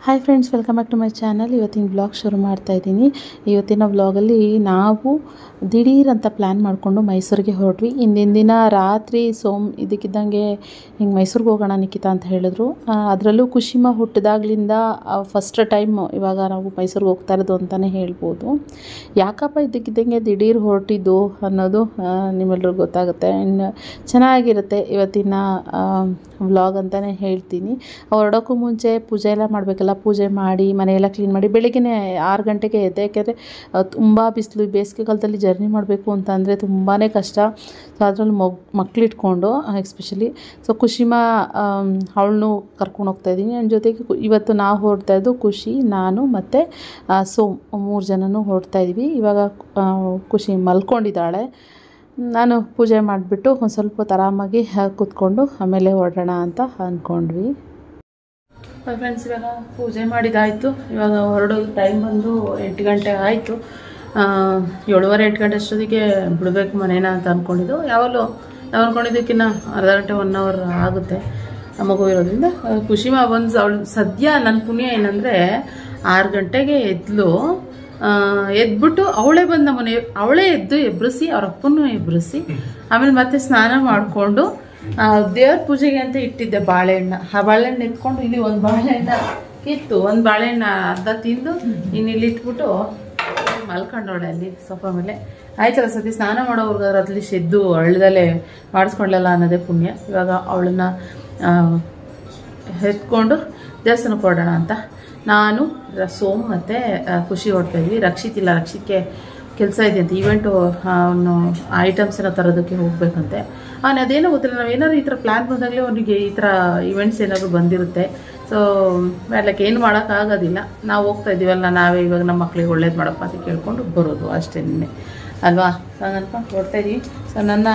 Hi friends, welcome back to my channel. ಇವತ್ತಿನ vlog ಶುರು ಮಾಡ್ತಾ ಇದ್ದೀನಿ. ಇವತ್ತಿನ ವ್ಲಾಗಲ್ಲಿ ನಾವು ದಿಢೀರ್ ಅಂತ ಪ್ಲ್ಯಾನ್ ಮಾಡಿಕೊಂಡು ಮೈಸೂರಿಗೆ ಹೊರಟ್ವಿ. ಹಿಂದಿನ ದಿನ ರಾತ್ರಿ ಇದಕ್ಕಿದ್ದಂಗೆ ಹಿಂಗೆ ಮೈಸೂರಿಗೆ ಹೋಗೋಣ ನಿಖಿತಾ ಅಂತ ಹೇಳಿದ್ರು. ಅದರಲ್ಲೂ ಕುಶಿಮ ಹುಟ್ಟಿದಾಗ್ಲಿಂದ ಫಸ್ಟ್ ಟೈಮ್ ಇವಾಗ ನಾವು ಮೈಸೂರಿಗೆ ಹೋಗ್ತಾ ಇರೋದು ಅಂತಲೇ ಹೇಳ್ಬೋದು. ಯಾಕಪ್ಪ ಇದಕ್ಕಿದ್ದಂಗೆ ದಿಢೀರ್ ಹೊರಟಿದ್ದು ಅನ್ನೋದು ನಿಮ್ಮೆಲ್ರಿಗೂ ಗೊತ್ತಾಗುತ್ತೆ. ಆ್ಯಂಡ್ ಚೆನ್ನಾಗಿರುತ್ತೆ ಇವತ್ತಿನ ವ್ಲಾಗ್ ಅಂತಲೇ ಹೇಳ್ತೀನಿ. ಹೊರಡೋಕ್ಕೂ ಮುಂಚೆ ಪೂಜೆ ಎಲ್ಲ ಮಾಡಬೇಕಲ್ಲ, ಪೂಜೆ ಮಾಡಿ ಮನೆಯೆಲ್ಲ ಕ್ಲೀನ್ ಮಾಡಿ ಬೆಳಗ್ಗೆ 6 ಗಂಟೆಗೆ ಎದ್ದೆ. ಯಾಕೆಂದರೆ ತುಂಬ ಬಿಸಿಲು, ಬೇಸಿಗೆಗಾಲದಲ್ಲಿ ಜರ್ನಿ ಮಾಡಬೇಕು ಅಂತಂದರೆ ತುಂಬಾ ಕಷ್ಟ. ಸೊ ಅದರಲ್ಲಿ ಮಕ್ಕಳಿಟ್ಕೊಂಡು ಎಸ್ಪೆಷಲಿ ಕುಶಿಮ ಅವಳನ್ನು ಕರ್ಕೊಂಡು ಹೋಗ್ತಾಯಿದ್ದೀನಿ. ನನ್ನ ಜೊತೆಗೆ ಇವತ್ತು ನಾವು ಹೊರಡ್ತಾ ಇದ್ದು ಖುಷಿ, ನಾನು ಮತ್ತು ಸೋಮ್ 3 ಜನನೂ ಹೊರಡ್ತಾಯಿದ್ವಿ. ಇವಾಗ ಖುಷಿ ಮಲ್ಕೊಂಡಿದ್ದಾಳೆ. ನಾನು ಪೂಜೆ ಮಾಡಿಬಿಟ್ಟು ಒಂದು ಸ್ವಲ್ಪ ಆರಾಮಾಗಿ ಕೂತ್ಕೊಂಡು ಆಮೇಲೆ ಹೊರಡೋಣ ಅಂತ ಅಂದ್ಕೊಂಡ್ವಿ. ಫ್ರೆಂಡ್ಸ್, ಇವಾಗ ಪೂಜೆ ಮಾಡಿದ್ದಾಯಿತು. ಇವಾಗ ಹೊರಡೋದು ಟೈಮ್ ಬಂದು 8 ಗಂಟೆ ಆಯಿತು. 7:30-8 ಗಂಟೆ ಅಷ್ಟೊತ್ತಿಗೆ ಬಿಡಬೇಕು ಮನೇನ ಅಂತ ಅಂದ್ಕೊಂಡಿದ್ದು. ಯಾವಾಗಲೂ ನಾವು ಅಂದ್ಕೊಂಡಿದ್ದಕ್ಕಿಂತ ಅರ್ಧ ಗಂಟೆ 1 ಅವರ್ ಆಗುತ್ತೆ ಮಗು ಇರೋದ್ರಿಂದ. ಖುಷಿಮಾ ಅವಳು ಸದ್ಯ ನನ್ನ ಪುಣ್ಯ ಏನಂದರೆ 6 ಗಂಟೆಗೆ ಎದ್ಲು. ಎದ್ಬಿಟ್ಟು ಅವಳೇ ಬಂದು ನಮ್ಮನೆ ಅವಳೇ ಎದ್ದು ಎಬ್ಬಿಸಿ ಅವ್ರ ಅಪ್ಪನೂ ಎಬ್ಬಿಸಿ ಆಮೇಲೆ ಮತ್ತೆ ಸ್ನಾನ ಮಾಡಿಕೊಂಡು ದೇವ್ರ ಪೂಜೆಗೆ ಅಂತ ಇಟ್ಟಿದ್ದೆ ಬಾಳೆಹಣ್ಣು. ಆ ಬಾಳೆಹಣ್ಣು ಎತ್ಕೊಂಡು ಇಲ್ಲಿ ಒಂದು ಬಾಳೆಹಣ್ಣ ಕಿತ್ತು ಒಂದು ಬಾಳೆಹಣ್ಣು ಅರ್ಧ ತಿಂದು ಇನ್ನು ಇಲ್ಲಿ ಇಟ್ಬಿಟ್ಟು ಮಲ್ಕೊಂಡವಳೆ ಅಲ್ಲಿ ಸೋಫಾ ಮೇಲೆ. ಆಯ್ತಲ್ಲ ಸತಿ ಸ್ನಾನ ಮಾಡೋರ್ಗಾದ್ರೆ ಅಟ್ಲೀಸ್ಟ್ ಎದ್ದು ಅಳ್ದಲ್ಲೇ ಮಾಡಿಸ್ಕೊಳ್ಳಲ್ಲ ಅನ್ನೋದೇ ಪುಣ್ಯ. ಇವಾಗ ಅವಳನ್ನ ಎತ್ಕೊಂಡು ದೇವಸ್ಥಾನಕ್ಕೆ ಹೊರಡೋಣ ಅಂತ ನಾನು ಸೋಮ್ ಮತ್ತು ಖುಷಿ ಹೊರಡ್ತಾಯಿದ್ವಿ. ರಕ್ಷಿತ್ ಇಲ್ಲ, ರಕ್ಷಿತ್ಗೆ ಕೆಲಸ ಇದೆ ಅಂತ, ಈವೆಂಟು ಅವನು ಐಟಮ್ಸ್ ಏನೋ ತರೋದಕ್ಕೆ ಹೋಗ್ಬೇಕಂತೆ. ಅದೇನೋ ಗೊತ್ತಿಲ್ಲ, ನಾವೇನಾದ್ರು ಈ ಥರ ಪ್ಲ್ಯಾನ್ ಬಂದಾಗಲೇ ಅವನಿಗೆ ಈ ಥರ ಇವೆಂಟ್ಸ್ ಏನಾದರೂ ಬಂದಿರುತ್ತೆ. ಸೊ ಲೈಕ್ ಏನು ಮಾಡೋಕ್ಕಾಗೋದಿಲ್ಲ. ನಾವು ಹೋಗ್ತಾ ಇದ್ದೀವಲ್ಲ, ನಾವೇ ಇವಾಗ ನಮ್ಮ ಮಕ್ಳಿಗೆ ಒಳ್ಳೇದು ಮಾಡಪ್ಪ ಅಂತ ಕೇಳ್ಕೊಂಡು ಬರೋದು ಅಷ್ಟೇ ಅಲ್ವಾ. ಹಂಗನ್ಕೊಂಡು ಹೊರಡ್ತಾಯಿದ್ವಿ. ಸೊ ನನ್ನ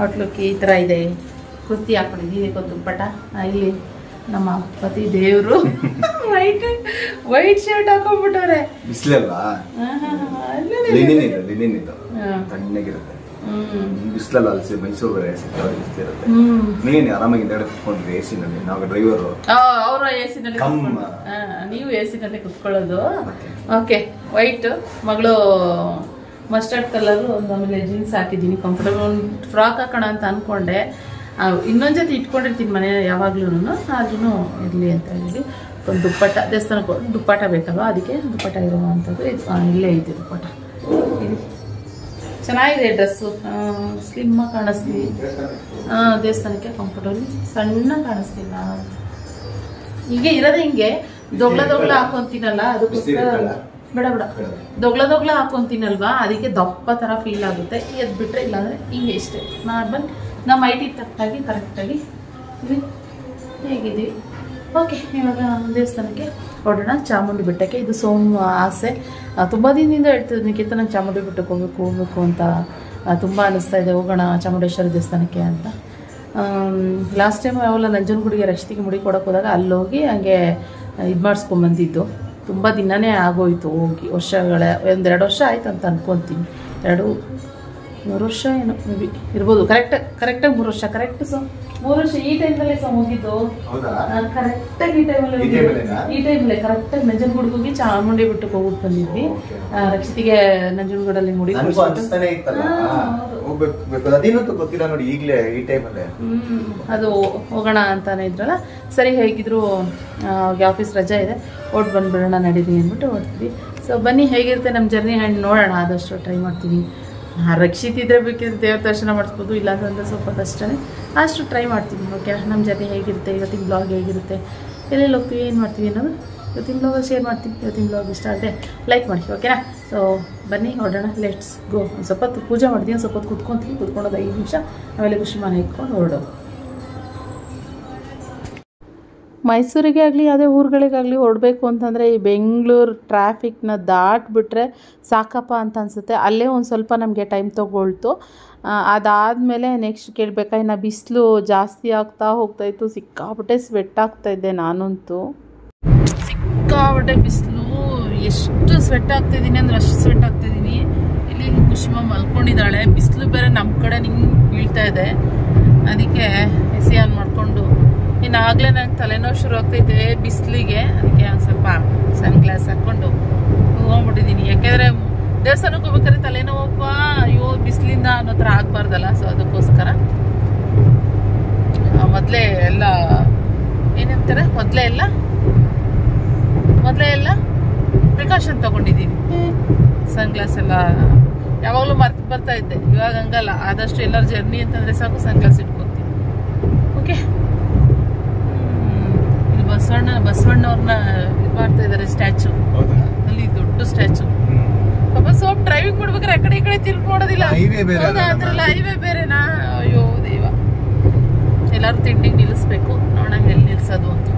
ಔಟ್ಲುಕ್ ಈ ಥರ ಇದೆ. ಕುರ್ತಿ ಹಾಕೊಂಡಿದ್ದೀವಿ, ಒಂದು ದುಪ್ಪಟ. ಇಲ್ಲಿ ನಮ್ಮ ಪತಿ ದೇವರು ವೈಟ್ ಶರ್ಟ್ ಹಾಕೊಂಡ್ಬಿಟ್ಟವ್ರೆ. ಬಿಸಿಲಲ್ಲಿ ಮೈಸೂರು ನೀನು ಆರಾಮಾಗಿ ಕುತ್ಕೊಂಡ್ರಿ ಎಸಿನಲ್ಲಿ. ನಾವು ಡ್ರೈವರು, ಅವರು ಎಸಿನಲ್ಲಿ, ನೀವು ಎಸಿನಲ್ಲಿ ಕುತ್ಕೊಳ್ಳೋದು. ಓಕೆ, ವೈಟ್ ಮಗಳು ಮಸ್ಟರ್ಡ್ ಕಲರ್ ಒಂದು, ಆಮೇಲೆ ಜೀನ್ಸ್ ಹಾಕಿದ್ದೀನಿ. ಕಂಫರ್ಟಬಲ್ ಒಂದು ಫ್ರಾಕ್ ಹಾಕೋಣ ಅಂತ ಅಂದ್ಕೊಂಡೆ. ಇನ್ನೊಂದು ಜೊತೆ ಇಟ್ಕೊಂಡಿರ್ತೀನಿ ಮನೆ ಯಾವಾಗ್ಲೂ, ಆದ್ರೂ ಇರಲಿ ಅಂತ ಹೇಳಿ ಒಂದು ದುಪ್ಪಟ, ದೇವಸ್ಥಾನಕ್ಕೆ ದುಪ್ಪಟ ಬೇಕಲ್ವ, ಅದಕ್ಕೆ ದುಪ್ಪಟ ಇರುವಂಥದ್ದು ಇಲ್ಲೇ ಐತೆ ದುಪ್ಪಟ. ಇಲ್ಲಿ ಚೆನ್ನಾಗಿದೆ ಡ್ರೆಸ್ಸು, ಸ್ಲಿಮ್ಮಾಗಿ ಕಾಣಿಸ್ತೀವಿ. ದೇವಸ್ಥಾನಕ್ಕೆ ಕಂಫರ್ಟಬಲ್, ಸಣ್ಣ ಕಾಣಿಸ್ತಿಲ್ಲ. ಹೀಗೆ ಇರೋದೇ ಹಿಂಗೆ ದೊಗ್ಲ ಹಾಕೊಂತೀನಲ್ಲ, ಅದಕ್ಕೋಸ್ಕರ ಬೇಡ ದೊಗ್ಲ ಹಾಕೊಂತೀನಲ್ವಾ, ಅದಕ್ಕೆ ದಪ್ಪ ಥರ ಫೀಲ್ ಆಗುತ್ತೆ. ಎದ್ಬಿಟ್ರೆ ಇಲ್ಲಾಂದರೆ ಹಿಂಗೆ ಇಷ್ಟೇ ನಾರ್ಮಲ್ ನಮ್ಮ ಐಟಿ ತಕ್ಕಾಗಿ ಕರೆಕ್ಟಾಗಿ ಹೇಗಿದ್ದೀವಿ. ಓಕೆ, ಇವಾಗ ದೇವಸ್ಥಾನಕ್ಕೆ ಹೊರಡೋಣ. ಚಾಮುಂಡಿ ಬೆಟ್ಟಕ್ಕೆ. ಇದು ಸೋಮ್ ಆಸೆ. ತುಂಬ ದಿನದಿಂದ ಹೇಳ್ತಿದ್ದೆ ನಿಖಿತ, ನಂಗೆ ಚಾಮುಂಡಿ ಬೆಟ್ಟಕ್ಕೆ ಹೋಗ್ಬೇಕು ಅಂತ ತುಂಬ ಅನ್ನಿಸ್ತಾ ಇದೆ, ಹೋಗೋಣ ಚಾಮುಂಡೇಶ್ವರಿ ದೇವಸ್ಥಾನಕ್ಕೆ ಅಂತ. ಲಾಸ್ಟ್ ಟೈಮ್ ಯಾವಲ್ಲ ನಂಜನಗೂಡಿಗೆ ರಕ್ಷಿತಿಗೆ ಮುಡಿ ಕೊಡೋಕೆ ಹೋದಾಗ ಅಲ್ಲೋಗಿ ಹಂಗೆ ಇದು ಮಾಡಿಸ್ಕೊಂಬಂದಿದ್ದು. ತುಂಬ ದಿನವೇ ಆಗೋಯ್ತು ಹೋಗಿ, ವರ್ಷಗಳೇ 1-2 ವರ್ಷ ಆಯ್ತು ಅಂತ ಅನ್ಕೊತೀನಿ. 2-3 ವರ್ಷ ಏನೋ ಮೇ ಬಿ ಇರ್ಬೋದು. ಕರೆಕ್ಟಾಗಿ 3 ವರ್ಷ. ಕರೆಕ್ಟ್ 3 ವರ್ಷ ಈ ಟೈಮಲ್ಲೇ ಹೋಗಿದ್ದು. ಕರೆಕ್ಟಾಗಿ ಈ ಟೈಮಲ್ಲೇ ಕರೆಕ್ಟಾಗಿ ನಂಜನಗೂಡಿಗೆ ಹೋಗಿ ಚಾಮುಂಡಿ ಬೆಟ್ಟಕ್ಕೆ ಹೋಗ್ಬಿಟ್ಟು ಬಂದಿದ್ವಿ. ರಕ್ಷಿತಿಗೆ ನಂಜನಗೂಡಲ್ಲಿ ಮುಡಿ ಅದು ಹೋಗೋಣ ಅಂತಾನೆ ಇದ್ರಲ್ಲ. ಸರಿ, ಹೇಗಿದ್ರು ಆಫೀಸ್ ರಜೆ ಇದೆ, ಓಟ್ ಬಂದ್ಬಿಡೋಣ ನಡೀರಿ ಅಂದ್ಬಿಟ್ಟು ಹೊಡ್ತೀವಿ. ಸೊ ಬನ್ನಿ, ಹೇಗಿರುತ್ತೆ ನಮ್ಮ ಜರ್ನಿ ಹ್ಯಾಂಡ್ ನೋಡೋಣ. ಆದಷ್ಟು ಟ್ರೈ ಮಾಡ್ತೀವಿ. ರಕ್ಷಿತ್ ಇದ್ರೆ ಬೇಕಿದ್ರೆ ದೇವ್ರ ದರ್ಶನ ಮಾಡಿಸ್ಬೋದು, ಇಲ್ಲಾಂದ್ರೆ ಸ್ವಲ್ಪ ಕಷ್ಟನೇ, ಅಷ್ಟು ಟ್ರೈ ಮಾಡ್ತೀವಿ. ಓಕೆ, ನಮ್ಮ ಜರ್ನಿ ಹೇಗಿರುತ್ತೆ, ಇವತ್ತಿನ ಬ್ಲಾಗ್ ಹೇಗಿರುತ್ತೆ, ಎಲ್ಲೆಲ್ಲಿ ಹೋಗ್ತೀವಿ, ಏನು ಮಾಡ್ತೀವಿ ಅನ್ನೋದು ಇವತ್ತಿನ ಬ್ಲಾಗಲ್ಲಿ ಶೇರ್ ಮಾಡ್ತೀವಿ. ಇವತ್ತಿನ ಬ್ಲಾಗ್ ಇಷ್ಟ ಆದರೆ ಲೈಕ್ ಮಾಡಿ, ಓಕೆನಾ. ಸೊ ಬನ್ನಿ ಹೊರಡೋಣ, ಲೆಟ್ಸ್ ಗೋ. ಒಂದು ಸ್ವಲ್ಪ ಹೊತ್ತು ಪೂಜೆ ಮಾಡ್ತೀವಿ, ಒಂದು ಸ್ವಲ್ಪ ಹೊತ್ತು ಕುತ್ಕೊಂಡೋದು 5 ನಿಮಿಷ, ಆಮೇಲೆ ಖುಷಿ ಮನೆ ಇಟ್ಕೊಂಡು ಹೊರಡೋದು. ಮೈಸೂರಿಗೆ ಆಗಲಿ ಯಾವುದೇ ಊರುಗಳಿಗಾಗಲಿ ಹೊರಡಬೇಕು ಅಂತಂದರೆ ಈ ಬೆಂಗಳೂರು ಟ್ರಾಫಿಕ್ನ ದಾಟ್ಬಿಟ್ರೆ ಸಾಕಪ್ಪ ಅಂತ ಅನಿಸುತ್ತೆ. ಅಲ್ಲೇ ಒಂದು ಸ್ವಲ್ಪ ನಮಗೆ ಟೈಮ್ ತೊಗೊಳ್ತು. ಅದಾದಮೇಲೆ ನೆಕ್ಸ್ಟ್ ಕೇಳಬೇಕಾ, ಇನ್ನು ಬಿಸಿಲು ಜಾಸ್ತಿ ಆಗ್ತಾ ಹೋಗ್ತಾಯಿತ್ತು. ಸಿಕ್ಕಾಪಟ್ಟೆ ಸ್ವೆಟ್ ಆಗ್ತಾಯಿದ್ದೆ ನಾನಂತೂ. ಸಿಕ್ಕಾಪಟ್ಟೆ ಬಿಸಿಲು, ಎಷ್ಟು ಸ್ವೆಟ್ ಆಗ್ತಾಯಿದ್ದೀನಿ ಅಂದರೆ ಅಷ್ಟು ಸ್ವೆಟ್ ಆಗ್ತಾಯಿದ್ದೀನಿ. ಇಲ್ಲಿ ಕುಶಿಮ ಮಲ್ಕೊಂಡಿದ್ದಾಳೆ. ಬಿಸಿಲು ಬೇರೆ ನಮ್ಮ ಕಡೆ ನಿಂಗೆ ಬೀಳ್ತಾ ಇದೆ, ಅದಕ್ಕೆ ಎಸಿ ಆನ್ ಮಾಡಿಕೊಂಡು ಇನ್ನಾಗಲೇ ನಂಗೆ ತಲೆನೋವು ಶುರು ಆಗ್ತೈತೆ ಬಿಸಿಲಿಗೆ. ಅದಕ್ಕೆ ಒಂದು ಸ್ವಲ್ಪ ಸನ್ ಗ್ಲಾಸ್ ಹಾಕ್ಕೊಂಡು ಹೋಗ್ಬಿಟ್ಟಿದ್ದೀನಿ. ಯಾಕೆಂದರೆ ದೇವಸ್ಥಾನಕ್ಕೆ ಹೋಗ್ಬೇಕಾದ್ರೆ ತಲೆನೋವಪ್ಪ ಅಯ್ಯೋ ಬಿಸಿಲಿಂದ ಅನ್ನೋ ಥರ ಆಗಬಾರ್ದಲ್ಲ. ಸೊ ಅದಕ್ಕೋಸ್ಕರ ಮೊದಲೇ ಎಲ್ಲ ಏನಂತಾರೆ ಮೊದಲೇ ಎಲ್ಲ ಪ್ರಿಕಾಷನ್ ತಗೊಂಡಿದ್ದೀನಿ. ಸನ್ ಗ್ಲಾಸ್ ಎಲ್ಲ ಯಾವಾಗಲೂ ಮರ್ತು ಬರ್ತಾ ಇದ್ದೆ, ಇವಾಗ ಹಂಗಲ್ಲ. ಆದಷ್ಟು ಎಲ್ಲರ ಜರ್ನಿ ಅಂತಂದರೆ ಸಾಕು ಸನ್ ಗ್ಲಾಸ್ ಇಟ್ಕೊತೀನಿ. ಓಕೆ, ಇಲ್ಲಿ ಬಸವಣ್ಣವ್ರನ್ನ ಇದು ಮಾಡ್ತಾ ಇದ್ದಾರೆ, ಸ್ಟ್ಯಾಚು. ಅಲ್ಲಿ ದೊಡ್ಡ ಸ್ಟ್ಯಾಚು. ಪಾಪ ಸೋಪ್ ಡ್ರೈವಿಂಗ್ ಮಾಡ್ಬೇಕಾದ್ರೆ ಆ ಕಡೆ ಈ ಕಡೆ ತಿರುಗಿ ನೋಡೋದಿಲ್ಲ. ಅದ್ರಲ್ಲ ಹೈವೇ ಬೇರೆನಾ? ಅಯ್ಯೋ ದೇವ. ಎಲ್ಲರೂ ತಿಂಡಿಗೆ ನಿಲ್ಲಿಸ್ಬೇಕು, ನೋಡೋಣ ಎಲ್ಲಿ ನಿಲ್ಸೋದು ಅಂತ.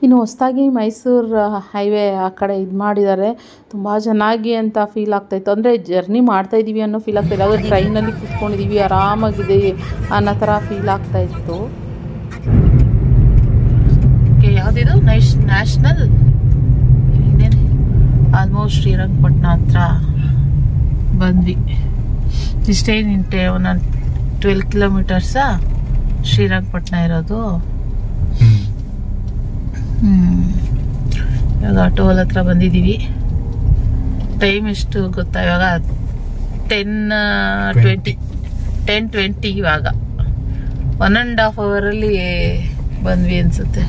ಇನ್ನು ಹೊಸದಾಗಿ ಮೈಸೂರು ಹೈವೇ ಆ ಕಡೆ ಇದು ಮಾಡಿದ್ದಾರೆ, ತುಂಬ ಚೆನ್ನಾಗಿ ಅಂತ ಫೀಲ್ ಆಗ್ತಾಯಿತ್ತು. ಅಂದರೆ ಜರ್ನಿ ಮಾಡ್ತಾಯಿದ್ದೀವಿ ಅನ್ನೋ ಫೀಲ್ ಆಗ್ತಾಯಿಲ್ಲ, ಆದರೆ ಟ್ರೈನಲ್ಲಿ ಕೂತ್ಕೊಂಡಿದ್ದೀವಿ ಆರಾಮಾಗಿದೆ ಅನ್ನೋ ಥರ ಫೀಲ್ ಆಗ್ತಾಯಿತ್ತು. ಓಕೆ, ಯಾವುದಿದು ನ್ಯಾಷನಲ್ ಇನ್ನೇನು ಆಲ್ಮೋಸ್ಟ್ ಶ್ರೀರಂಗಪಟ್ಟಣ ಹತ್ರ ಬಂದ್ವಿ. ಇಷ್ಟೇನಿಂಟೆ ಒಂದೊಂದು 12 ಕಿಲೋಮೀಟರ್ಸಾ ಶ್ರೀರಂಗಪಟ್ಟಣ ಇರೋದು. ಇವಾಗ ಟೋಲ್ ಹತ್ರ ಬಂದಿದ್ದೀವಿ. ಟೈಮ್ ಎಷ್ಟು ಗೊತ್ತಾ ಇವಾಗ? 10:20 ಇವಾಗ. 1.5 ಅವರಲ್ಲಿ ಬಂದ್ವಿ ಅನ್ಸುತ್ತೆ.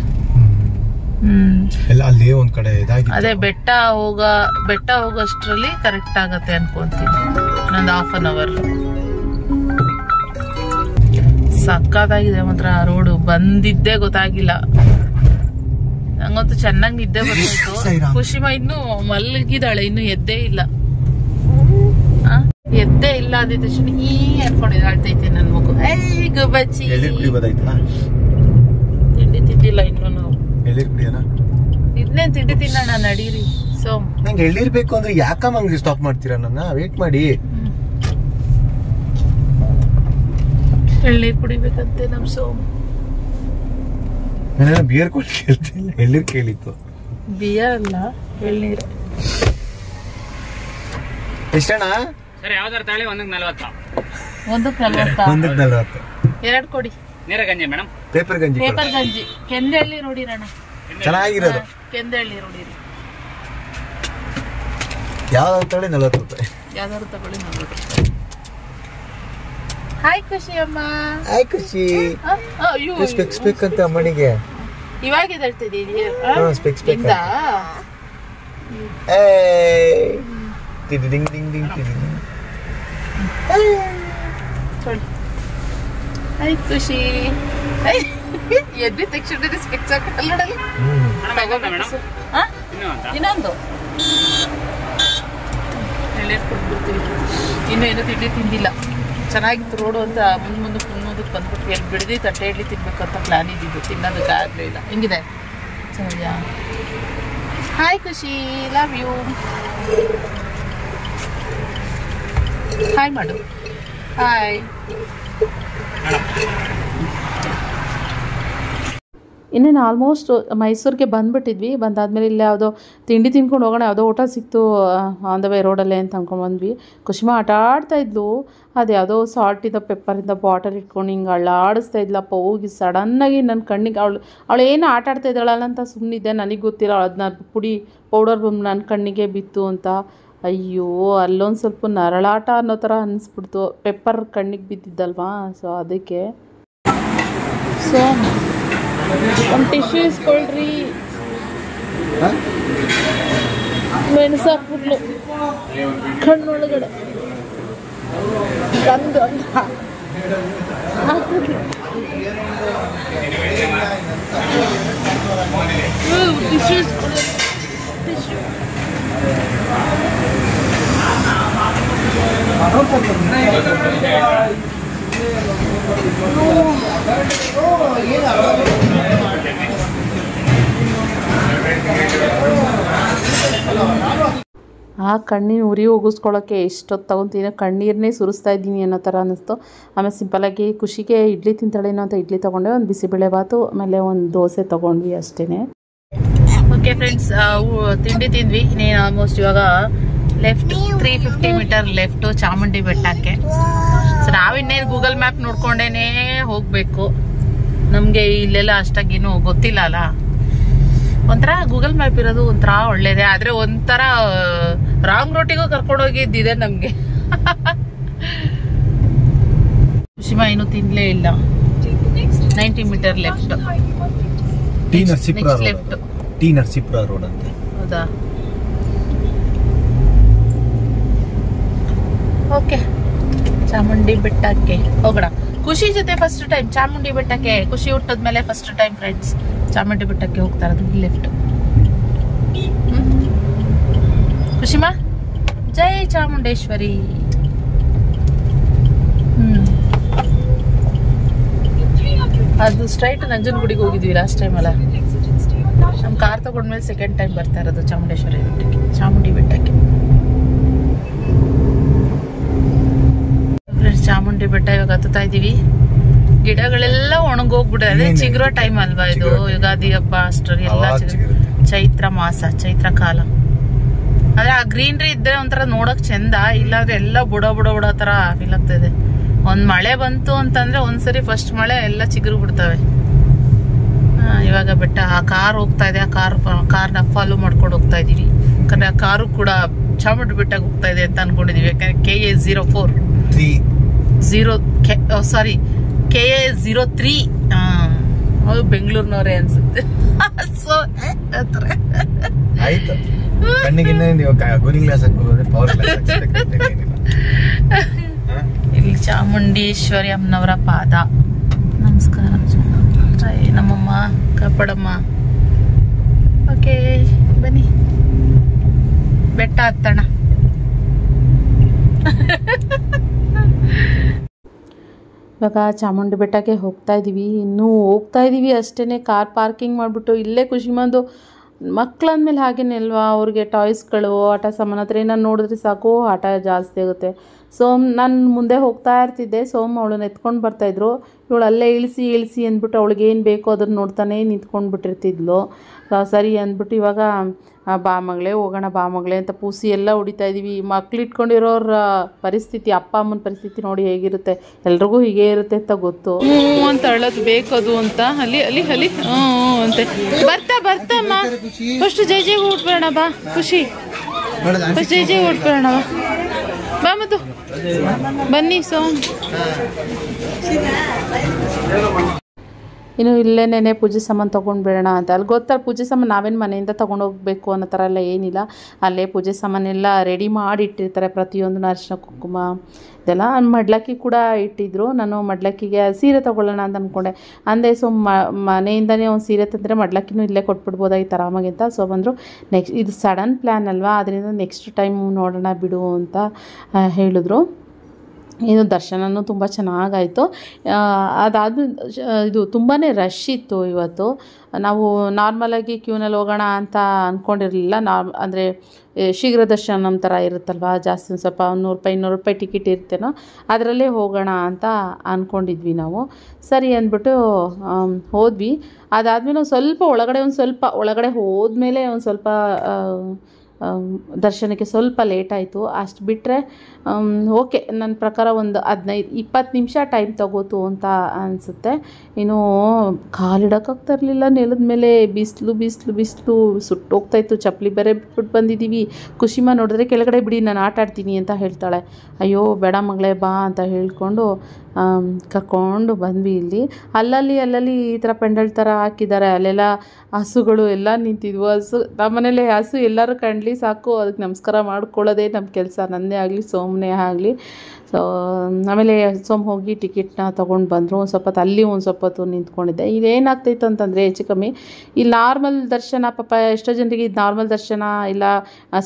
ಅಲ್ಲಿ ಒಂದ್ ಕಡೆ ಅದೇ ಬೆಟ್ಟ ಹೋಗೋಷ್ಟರಲ್ಲಿ ಕರೆಕ್ಟ್ ಆಗತ್ತೆ ಅನ್ಕೊಂತೀನಿ. ಇನ್ನೊಂದು 1/2 ಅವರ್. ಸಕ್ಕತ್ತಾಗಿದೆ ಮಾತ್ರ ರೋಡು. ಬಂದಿದ್ದೇ ಗೊತ್ತಾಗಿಲ್ಲ ನಂಗಂತೂ. ಚೆನ್ನಾಗಿ ನಿದ್ದೆ ಬರ್ತಾಯಿತ್ತು. ಖುಷಿಮಾ ಇನ್ನು ಮಲಗಿದಾಳೆ, ಇನ್ನು ಎದ್ದೇ ಇಲ್ಲ ಅಂದಿದ್ದ ತಕ್ಷಣ ಈ ಅನ್ಕೊಂಡಿದ್ದು ಆಡ್ತೈತೆ ನನ್ ಮಗು. ಗುಬ್ಬಚ್ಚಿ ತಿಂಡಿ ತಿಂದಿಲ್ಲ ಇನ್ನು ನಾವು. ಇದನ್ನೇನ್ ತಿಂಡಿ ತಿನ್ನೋಣ ನಡೀರಿ. ಸೊ ನಂಗೆ ಎಳ್ಳಿರ್ಬೇಕು ಅಂದ್ರೆ ಯಾಕಮ್ಮ ಅಂಗಡಿ ಸ್ಟಾಪ್ ಮಾಡ್ತೀರಾ? ನನ್ನ ವೇಟ್ ಮಾಡಿ. ಎಳ್ನೀರ್ ಕುಡಿಬೇಕಂತೆ ನಮ್ ಸೋಮ್. ಬಿಯರ್ ಕೊಟ್ಟು ಕೇಳ್ತಿಲ್ಲ, ಎಳ್ನೀರ್ ಕೇಳಿತ್ತು. ಬಿಯರ್ ಅಲ್ಲ, ಎಳ್ನೀರು. ಎಷ್ಟಣ್ಣ? ಸರ್ ಯಾವ್ದಾರ ತಾಳಿ? 140. 140. 2 ಕೊಡಿ. ನೀರ ಗಂಜಿ ಮೇಡಮ್. ಪೇಪರ್ ಗಂಜಿ. ಕೆಂದೆಳ್ಳಿ ನೋಡಿರಣ್ಣ, ಚೆನ್ನಾಗಿರೋದು. ಕೆಂದೆಳ್ಳಿ ನೋಡಿರಿ. ಯಾವ್ದಾದ್ರು ತಗೊಳ್ಳಿ 40 ರೂಪಾಯಿ. ಯಾವ್ದಾದ್ರು ತಗೊಳ್ಳಿ 40 ರೂಪಾಯಿ. ಹಾಯ್ ಖುಷಿ ಅಮ್ಮ. ಹಾಯ್ ಖುಷಿ. ಸ್ಪೆಕ್ಸ್ ಅಂತ ಅಮ್ಮನಿಗೆ ಇವಾಗ ಎದ್ದೇಳ್ತಿದ್ದೀವಿ. ಸ್ಪೆಕ್ಸ್ ಹಾಯ್ ಖುಷಿ. ಎದ್ದಿ ತಕ್ಷಣ ಸ್ಪೆಕ್ಸ್ ಹಾಕಲ್ಲ ನೋಡಲಿ. ಇನ್ನೊಂದು ಕೊಟ್ಬಿಡ್ತೀವಿ. ಇನ್ನೇನು ತಿಂಡಿ ತಿಂದಿಲ್ಲ. ಚೆನ್ನಾಗಿತ್ತು ರೋಡು ಅಂತ ಮುಂದಕ್ಕೆ ಬಂದ್ಬಿಟ್ವಿ. ಎಲ್ಲಿ ಬಿಡದಿ ತಟ್ಟೆ ಇಡ್ಲಿ ತಿನ್ಬೇಕಂತ ಪ್ಲಾನ್ ಇದ್ದಿದ್ದು, ತಿನ್ನೋದಕ್ಕೆ ಆಗಲಿಲ್ಲ. ಹೆಂಗಿದೆ? ಚೆನ್ನಾಗಿದೆಯಾ? ಹಾಯ್ ಖುಷಿ, ಲವ್ ಯು. ಹಾಯ್ ಮಾಡು. ಹಾಯ್. ಇನ್ನೇನು ಆಲ್ಮೋಸ್ಟ್ ಮೈಸೂರಿಗೆ ಬಂದುಬಿಟ್ಟಿದ್ವಿ. ಬಂದಾದ್ಮೇಲೆ ಇಲ್ಲಿ ಯಾವುದೋ ತಿಂಡಿ ತಿನ್ಕೊಂಡು ಹೋಗೋಣ, ಯಾವುದೋ ಊಟ ಸಿಕ್ತು ಆನ್ ದ ವೇ ರೋಡಲ್ಲೇ ಅಂತ ಅಂದ್ಕೊಂಡು ಬಂದ್ವಿ. ಖುಷಿಮಾ ಆಟ ಆಡ್ತಾಯಿದ್ಲು. ಅದು ಯಾವುದೋ ಸಾಲ್ಟಿಂದ ಪೆಪ್ಪರಿಂದ ಬಾಟಲ್ ಇಟ್ಕೊಂಡು ಹಿಂಗೆ ಆಡಿಸ್ತಾ ಇದ್ಲಪ್ಪ. ಹೋಗಿ ಸಡನ್ನಾಗಿ ನನ್ನ ಕಣ್ಣಿಗೆ ಅವಳು ಏನು ಆಟ ಆಡ್ತಾ ಇದ್ದಾಳಲ್ಲ ಅಂತ ಸುಮ್ಮನಿದ್ದೆ. ನನಗೆ ಗೊತ್ತಿಲ್ಲ ಅದನ್ನ ಪೌಡರ್ ಬಂದು ನನ್ನ ಕಣ್ಣಿಗೆ ಬಿತ್ತು ಅಂತ. ಅಯ್ಯೋ, ಅಲ್ಲೊಂದು ಸ್ವಲ್ಪ ನರಳಾಟ ಅನ್ನೋ ಥರ ಅನ್ನಿಸ್ಬಿಡ್ತು. ಪೆಪ್ಪರ್ ಕಣ್ಣಿಗೆ ಬಿದ್ದಿದ್ದಲ್ವಾ, ಸೊ ಅದಕ್ಕೆ. ಸೊ ಒಂದು ಟಿಶ್ಯೂ ಇಸ್ಕೊಳ್ರಿ. ಮೆಣಸಾಕ್ಬಿಡ್ಲು ಕಣ್ಣೊಳಗಡೆ ಗಂದು ಟಿಶ್ಯೂ ಇಸ್ಕೊಳ್ಳಿ. ಟಿಶ್ಯೂ ಆ ಕಣ್ಣಿನ ಉರಿ ಹೋಗಿಸ್ಕೊಳ್ಳೋಕ್ಕೆ ಎಷ್ಟೊತ್ತು ತಗೊತೀನಿ, ಕಣ್ಣೀರನ್ನೇ ಸುರಿಸ್ತಾ ಇದ್ದೀನಿ ಅನ್ನೋ ಥರ ಅನ್ನಿಸ್ತು. ಆಮೇಲೆ ಸಿಂಪಲಾಗಿ ಖುಷಿಗೆ ಇಡ್ಲಿ ತಿಂತಾಳೇನೋ ಅಂತ ಇಡ್ಲಿ ತೊಗೊಂಡೆ. ಒಂದು ಬಿಸಿಬೇಳೆ ಬಾತು, ಆಮೇಲೆ ಒಂದು ದೋಸೆ ತೊಗೊಂಡ್ವಿ ಅಷ್ಟೇ. ಓಕೆ ಫ್ರೆಂಡ್ಸ್, ತಿಂಡಿ ತಿಂದ್ವಿ. ಇನ್ನೇನು ಆಲ್ಮೋಸ್ಟ್ ಇವಾಗ ಲೆಫ್ಟ್ 350 ಮೀಟರ್ ಲೆಫ್ಟು ಚಾಮುಂಡಿ ಬೆಟ್ಟಕ್ಕೆ. ಸೊ ನಾವಿನ್ನೇನು ಗೂಗಲ್ ಮ್ಯಾಪ್ ನೋಡ್ಕೊಂಡೇನೆ ಹೋಗಬೇಕು. ನಮಗೆ ಇಲ್ಲೆಲ್ಲ ಅಷ್ಟಾಗೇನು ಗೊತ್ತಿಲ್ಲ ಅಲ್ಲ. ಒಂಥರ ಗೂಗಲ್ ಮ್ಯಾಪ್ ಇರೋದು ಒಂಥರ ಒಳ್ಳೇದೇ, ಆದ್ರೆ ಒಂಥರ ರಾಂಗ್ ರೋಟಿಗೂ ಕರ್ಕೊಂಡೋಗಿದ್ದಿದೆ ನಮ್ಗೆ. ಕುಶಿಮಾ ಏನು ತಿನ್ಲೇ ಇಲ್ಲ. 90 metre left. T Narasipura road. Left T Narasipura road ಅಂತ. ಹೌದಾ? ಓಕೆ, ಚಾಮುಂಡಿ ಬೆಟ್ಟಕ್ಕೆ ಹೋಗೋಣ. ಖುಷಿ ಜೊತೆ ಫಸ್ಟ್ ಟೈಮ್ ಚಾಮುಂಡಿ ಬೆಟ್ಟಕ್ಕೆ. ಖುಷಿ ಹುಟ್ಟದ್ಮೇಲೆ ಫಸ್ಟ್ ಟೈಮ್ ಫ್ರೆಂಡ್ಸ್ ಚಾಮುಂಡಿ ಬೆಟ್ಟಕ್ಕೆ ಹೋಗ್ತಾ ಇರೋದು. ಲೆಫ್ಟ್. ಖುಷಿಮಾ ಜೈ ಚಾಮುಂಡೇಶ್ವರಿ. ಅದು ಸ್ಟ್ರೈಟ್ ನಂಜನಗೂಡಿಗೆ ಹೋಗಿದ್ವಿ ಲಾಸ್ಟ್ ಟೈಮ್ ಅಲ್ಲ. ನಮ್ಮ ಕಾರ್ ತಗೊಂಡ್ಮೇಲೆ ಸೆಕೆಂಡ್ ಟೈಮ್ ಬರ್ತಾ ಇರೋದು ಚಾಮುಂಡೇಶ್ವರಿ ಬೆಟ್ಟಕ್ಕೆ, ಚಾಮುಂಡಿ ಬೆಟ್ಟಕ್ಕೆ. ಚಾಮುಂಡಿ ಬೆಟ್ಟ ಇವಾಗ ಹತ್ತುತ್ತಾ ಇದೀವಿ. ಗಿಡಗಳೆಲ್ಲ ಒಣಗೋಗ್ಬಿಟ್ಟಿದೆ. ಚಿಗುರೋ ಟೈಮ್ ಅಲ್ವಾ ಇದು, ಯುಗಾದಿ ಹಬ್ಬ ಅಷ್ಟರಲ್ಲಿ ಎಲ್ಲ ಚೈತ್ರ ಮಾಸ, ಚೈತ್ರ ಕಾಲ. ಆದ್ರೆ ಆ ಗ್ರೀನ್ರಿ ಇದ್ರೆ ಒಂಥರ ನೋಡಕ್ ಚಂದ, ಇಲ್ಲಾಂದ್ರೆ ಎಲ್ಲ ಬುಡ ಬುಡ ಬುಡ ತರ ಫೀಲ್ ಆಗ್ತಾ ಇದೆ. ಒಂದ್ ಮಳೆ ಬಂತು ಅಂತಂದ್ರೆ ಒಂದ್ಸರಿ ಫಸ್ಟ್ ಮಳೆ ಎಲ್ಲ ಚಿಗುರು ಬಿಡ್ತವೆ. ಇವಾಗ ಬೆಟ್ಟ, ಆ ಕಾರ್ ಹೋಗ್ತಾ ಇದೆ, ಆ ಕಾರ್ನ ಫಾಲೋ ಮಾಡ್ಕೊಂಡು ಹೋಗ್ತಾ ಇದೀವಿ. ಯಾಕಂದ್ರೆ ಆ ಕಾರು ಕೂಡ ಚಾಮುಂಡಿ ಬೆಟ್ಟಕ್ಕೆ ಹೋಗ್ತಾ ಇದೆ ಅಂತ ಅನ್ಕೊಂಡಿದೀವಿ. ಯಾಕಂದ್ರೆ KA03 ಅದು ಬೆಂಗಳೂರಿನವರೇ ಅನ್ಸುತ್ತೆ. ಸೊ ಆಯ್ತು, ಕಣ್ಣಿಗಿನ್ನ ನೀವು ಗೋಲಿ ಗ್ಲಾಸ್ ಹಾಕೋದ್ರೆ ಪವರ್ ಗ್ಲಾಸ್ ಇಲ್ಲಿ ಚಾಮುಂಡೇಶ್ವರಿ ಅಮ್ಮನವರ ಪಾದ ನಮಸ್ಕಾರ. ನಮ್ಮಮ್ಮ ಕಾಪಾಡಮ್ಮ. ಓಕೆ ಬನ್ನಿ ಬೆಟ್ಟ ಹತ್ತೋಣ. ಇವಾಗ ಚಾಮುಂಡಿ ಬೆಟ್ಟಕ್ಕೆ ಹೋಗ್ತಾ ಇದ್ದೀವಿ. ಇನ್ನೂ ಹೋಗ್ತಾ ಇದ್ದೀವಿ ಅಷ್ಟೇ. ಕಾರ್ ಪಾರ್ಕಿಂಗ್ ಮಾಡಿಬಿಟ್ಟು ಇಲ್ಲೇ ಖುಷಿಮಂದು ಮಕ್ಕಳಂದ್ಮೇಲೆ ಹಾಗೇನೆ ಅಲ್ವಾ, ಅವ್ರಿಗೆ ಟಾಯ್ಸ್ಗಳು, ಆಟ ಸಾಮಾನು ಹತ್ರ ಏನಾರು ನೋಡಿದ್ರೆ ಸಾಕು ಆಟ ಜಾಸ್ತಿ ಆಗುತ್ತೆ. ನಾನು ಮುಂದೆ ಹೋಗ್ತಾ ಇರ್ತಿದ್ದೆ. ಅವಳನ್ನ ಎತ್ಕೊಂಡು ಬರ್ತಾಯಿದ್ರು. ಇವಳು ಅಲ್ಲೇ ಇಳಿಸಿ ಅಂದ್ಬಿಟ್ಟು ಅವಳಿಗೆ ಏನು ಬೇಕೋ ಅದನ್ನು ನೋಡ್ತಾನೆ ನಿಂತ್ಕೊಂಡು ಬಿಟ್ಟಿರ್ತಿದ್ಲು. ಸರಿ ಅಂದ್ಬಿಟ್ಟು ಇವಾಗ ಬಾ ಮಗಳೇ ಹೋಗೋಣ, ಬಾ ಮಗಳೇ ಅಂತ ಪೂಸಿ ಎಲ್ಲ ಹೊಡಿತಾ ಇದ್ದೀವಿ. ಮಕ್ಳು ಇಟ್ಕೊಂಡಿರೋರ ಪರಿಸ್ಥಿತಿ, ಅಪ್ಪ ಅಮ್ಮನ ಪರಿಸ್ಥಿತಿ ನೋಡಿ ಹೇಗಿರುತ್ತೆ. ಎಲ್ರಿಗೂ ಹೀಗೆ ಇರುತ್ತೆ ಅಂತ ಗೊತ್ತು. ಅಂತ ಹೇಳೋದು ಬೇಕದು ಅಂತ ಅಲ್ಲಿ ಅಂತೆ. ಬರ್ತಮ್ಮ ಫಸ್ಟ್ ಜೈ ಉಟ್ಬೇಡ ಬಾ. ಖುಷಿ ಫಸ್ಟ್ ಜೈ ಉಟ್ಬೇಡ ಬಾ. ಮತ್ತು ಬನ್ನಿ ಇನ್ನು ಇಲ್ಲೇನೇ ಪೂಜೆ ಸಾಮಾನು ತೊಗೊಂಡ್ಬಿಡೋಣ ಅಂತ. ಅಲ್ಲಿ ಗೊತ್ತಲ್ಲ ಪೂಜೆ ಸಾಮಾನು ನಾವೇನು ಮನೆಯಿಂದ ತೊಗೊಂಡೋಗ್ಬೇಕು ಅನ್ನೋ ಥರ ಎಲ್ಲ ಏನಿಲ್ಲ. ಅಲ್ಲೇ ಪೂಜೆ ಸಾಮಾನೆಲ್ಲ ರೆಡಿ ಮಾಡಿ ಇಟ್ಟಿರ್ತಾರೆ. ಪ್ರತಿಯೊಂದು ಅರಿಶಿನ ಕುಂಕುಮ ಇದೆಲ್ಲ. ಮಡ್ಲಕ್ಕಿ ಕೂಡ ಇಟ್ಟಿದ್ರು. ನಾನು ಮಡ್ಲಕ್ಕಿಗೆ ಸೀರೆ ತೊಗೊಳ್ಳೋಣ ಅಂತ ಅಂದ್ಕೊಂಡೆ. ಅಂದೆ ಮನೆಯಿಂದನೇ ಒಂದು ಸೀರೆ ತಂದರೆ ಮಡ್ಲಕ್ಕಿನೂ ಇಲ್ಲೇ ಕೊಟ್ಬಿಡ್ಬೋದಾಗಿತ್ತು ಆರಾಮಾಗಿ ಅಂತ. ಬಂದರು. ನೆಕ್ಸ್ಟ್ ಇದು ಸಡನ್ ಪ್ಲ್ಯಾನ್ ಅಲ್ವಾ, ಅದರಿಂದ ನೆಕ್ಸ್ಟ್ ಟೈಮ್ ನೋಡೋಣ ಬಿಡು ಅಂತ ಹೇಳಿದ್ರು. ಇದು ದರ್ಶನವೂ ತುಂಬ ಚೆನ್ನಾಗಾಯಿತು. ಅದಾದ ಇದು ತುಂಬಾ ರಶ್ ಇತ್ತು ಇವತ್ತು. ನಾವು ನಾರ್ಮಲಾಗಿ ಕ್ಯೂನಲ್ಲಿ ಹೋಗೋಣ ಅಂತ ಅಂದ್ಕೊಂಡಿರಲಿಲ್ಲ. ಅಂದರೆ ಶೀಘ್ರ ದರ್ಶನ ನಮ್ಮ ಥರ ಇರುತ್ತಲ್ವ, ಜಾಸ್ತಿ ಒಂದು ಸ್ವಲ್ಪ 100 ರೂಪಾಯಿ ಟಿಕೆಟ್ ಇರ್ತೇನೋ ಅದರಲ್ಲೇ ಹೋಗೋಣ ಅಂತ ಅಂದ್ಕೊಂಡಿದ್ವಿ ನಾವು. ಸರಿ ಅಂದ್ಬಿಟ್ಟು ಹೋದ್ವಿ. ಅದಾದಮೇಲೆ ಒಂದು ಸ್ವಲ್ಪ ಒಳಗಡೆ ಹೋದ್ಮೇಲೆ ಒಂದು ಸ್ವಲ್ಪ ದರ್ಶನಕ್ಕೆ ಸ್ವಲ್ಪ ಲೇಟ್ ಆಯಿತು. ಅಷ್ಟು ಬಿಟ್ಟರೆ ಓಕೆ, ನನ್ನ ಪ್ರಕಾರ ಒಂದು 15-20 ನಿಮಿಷ ಟೈಮ್ ತಗೋತು ಅಂತ ಅನಿಸುತ್ತೆ. ಇನ್ನು ಕಾಲಿಡೋಕ್ಕಾಗ್ತಾ ಇರಲಿಲ್ಲ. ನೆಲದ ಮೇಲೆ ಬಿಸಿಲು ಸುಟ್ಟೋಗ್ತಾಯಿತ್ತು. ಚಪ್ಪಲಿ ಬೇರೆ ಬಿಟ್ಬಿಟ್ಟು ಬಂದಿದ್ದೀವಿ. ಖುಷಿಮಾ ನೋಡಿದ್ರೆ ಕೆಳಗಡೆ ಬಿಡಿ ನಾನು ಆಟ ಆಡ್ತೀನಿ ಅಂತ ಹೇಳ್ತಾಳೆ. ಅಯ್ಯೋ ಬೇಡ ಮಗಳೇ ಬಾ ಅಂತ ಹೇಳ್ಕೊಂಡು ಕರ್ಕೊಂಡು ಬಂದ್ವಿ. ಇಲ್ಲಿ ಅಲ್ಲಲ್ಲಿ ಈ ಥರ ಪೆಂಡಲ್ ಥರ ಹಾಕಿದ್ದಾರೆ. ಅಲ್ಲೆಲ್ಲ ಹಸುಗಳು ಎಲ್ಲ ನಿಂತಿದ್ವು. ನಮ್ಮನೇಲಿ ಹಸು ಎಲ್ಲರೂ ಕಂಡ್ಲಿ ಸಾಕು ಅದಕ್ಕೆ ನಮಸ್ಕಾರ ಮಾಡ್ಕೊಳ್ಳೋದೇ ನಮ್ಮ ಕೆಲಸ, ನನ್ನೇ ಆಗಲಿ ಸೋಮನೇ ಆಗಲಿ. ಆಮೇಲೆ ಹೋಗಿ ಟಿಕೆಟ್ನ ತೊಗೊಂಡು ಬಂದರು. ಒಂದು ಸ್ವಲ್ಪ ಹೊತ್ತು ನಿಂತ್ಕೊಂಡಿದ್ದೆ. ಇಲ್ಲೇನಾಗ್ತಾಯಿತ್ತು ಅಂತಂದರೆ ಹೆಚ್ಚು ಕಮ್ಮಿ ಇಲ್ಲಿ ನಾರ್ಮಲ್ ದರ್ಶನ, ಪಾಪ ಎಷ್ಟೋ ಜನರಿಗೆ ಇದು ನಾರ್ಮಲ್ ದರ್ಶನ ಇಲ್ಲ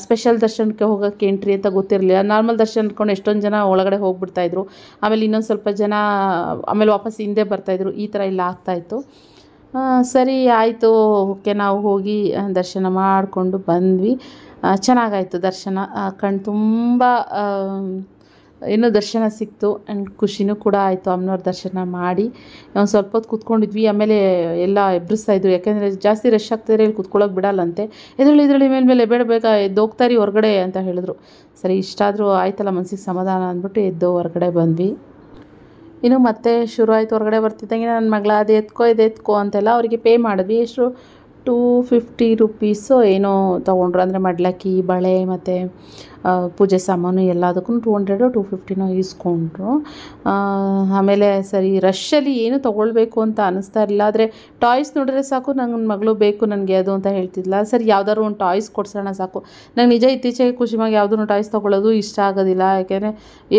ಸ್ಪೆಷಲ್ ದರ್ಶನಕ್ಕೆ ಹೋಗೋಕ್ಕೆ ಎಂಟ್ರಿ ಅಂತ ಗೊತ್ತಿರಲಿಲ್ಲ. ನಾರ್ಮಲ್ ದರ್ಶನ ಅಂದ್ಕೊಂಡು ಎಷ್ಟೊಂದು ಜನ ಒಳಗಡೆ ಹೋಗ್ಬಿಡ್ತಾಯಿದ್ರು. ಆಮೇಲೆ ಇನ್ನೊಂದು ಸ್ವಲ್ಪ ಜನ ಆಮೇಲೆ ವಾಪಸ್ ಹಿಂದೆ ಬರ್ತಾಯಿದ್ರು. ಈ ಥರ ಎಲ್ಲ ಆಗ್ತಾಯಿತ್ತು. ಸರಿ ಆಯಿತು, ಓಕೆ ನಾವು ಹೋಗಿ ದರ್ಶನ ಮಾಡಿಕೊಂಡು ಬಂದ್ವಿ. ಚೆನ್ನಾಗಾಯಿತು ದರ್ಶನ. ಕಣ್ಣು ತುಂಬ ಏನೋ ದರ್ಶನ ಸಿಕ್ತು. ಆ್ಯಂಡ್ ಖುಷಿನೂ ಕೂಡ ಆಯಿತು. ಅಮ್ಮನವ್ರ ದರ್ಶನ ಮಾಡಿ ಒಂದು ಸ್ವಲ್ಪ ಹೊತ್ತು ಕೂತ್ಕೊಂಡಿದ್ವಿ. ಆಮೇಲೆ ಎಲ್ಲ ಎಬ್ಬಿಸ್ತಾಯಿದ್ರು. ಯಾಕೆಂದರೆ ಜಾಸ್ತಿ ರಶ್ ಆಗ್ತಿದ್ರೆ ಇಲ್ಲಿ ಕೂತ್ಕೊಳ್ಳೋಕೆ ಬಿಡಲ್ಲಂತೆ. ಎದ್ರಳಿ ಮೇಲೆ ಬೇಡ ಎದ್ದೋಗ್ತಾರಿ ಹೊರಗಡೆ ಅಂತ ಹೇಳಿದ್ರು. ಸರಿ ಇಷ್ಟಾದರೂ ಆಯ್ತಲ್ಲ ಮನಸ್ಸಿಗೆ ಸಮಾಧಾನ ಅಂದ್ಬಿಟ್ಟು ಎದ್ದು ಹೊರಗಡೆ ಬಂದ್ವಿ. ಇನ್ನು ಮತ್ತೆ ಶುರು ಆಯಿತು. ಹೊರಗಡೆ ಬರ್ತಿದ್ದಂಗೆ ನನ್ನ ಮಗಳ ಅದು ಎತ್ಕೋ ಅಂತೆಲ್ಲ ಅವರಿಗೆ ಪೇ ಮಾಡಿದ್ವಿ. ಎಷ್ಟು 250 ರುಪೀಸು ಏನೋ ತೊಗೊಂಡ್ರು. ಅಂದರೆ ಮಡ್ಲಕ್ಕಿ, ಬಳೆ ಮತ್ತು ಪೂಜೆ ಸಾಮಾನು ಎಲ್ಲದಕ್ಕೂ 200-250 ಇಸ್ಕೊಂಡ್ರು. ಆಮೇಲೆ ಸರಿ ರಶ್ಶಲ್ಲಿ ಏನು ತೊಗೊಳ್ಬೇಕು ಅಂತ ಅನ್ನಿಸ್ತಾ ಇರಲಿಲ್ಲ. ಆದರೆ ಟಾಯ್ಸ್ ನೋಡಿದ್ರೆ ಸಾಕು, ನನ್ನ ಮಗಳು ಬೇಕು ನನಗೆ ಅದು ಅಂತ ಹೇಳ್ತಿದ್ಲ. ಸರಿ ಯಾವ್ದಾದ್ರು ಒಂದು ಟಾಯ್ಸ್ ಕೊಡ್ಸೋಣ ಸಾಕು. ನಂಗೆ ನಿಜ ಇತ್ತೀಚೆಗೆ ಖುಷಿಮಾಗಿ ಯಾವುದೂ ಟಾಯ್ಸ್ ತೊಗೊಳ್ಳೋದು ಇಷ್ಟ ಆಗೋದಿಲ್ಲ. ಯಾಕೆಂದರೆ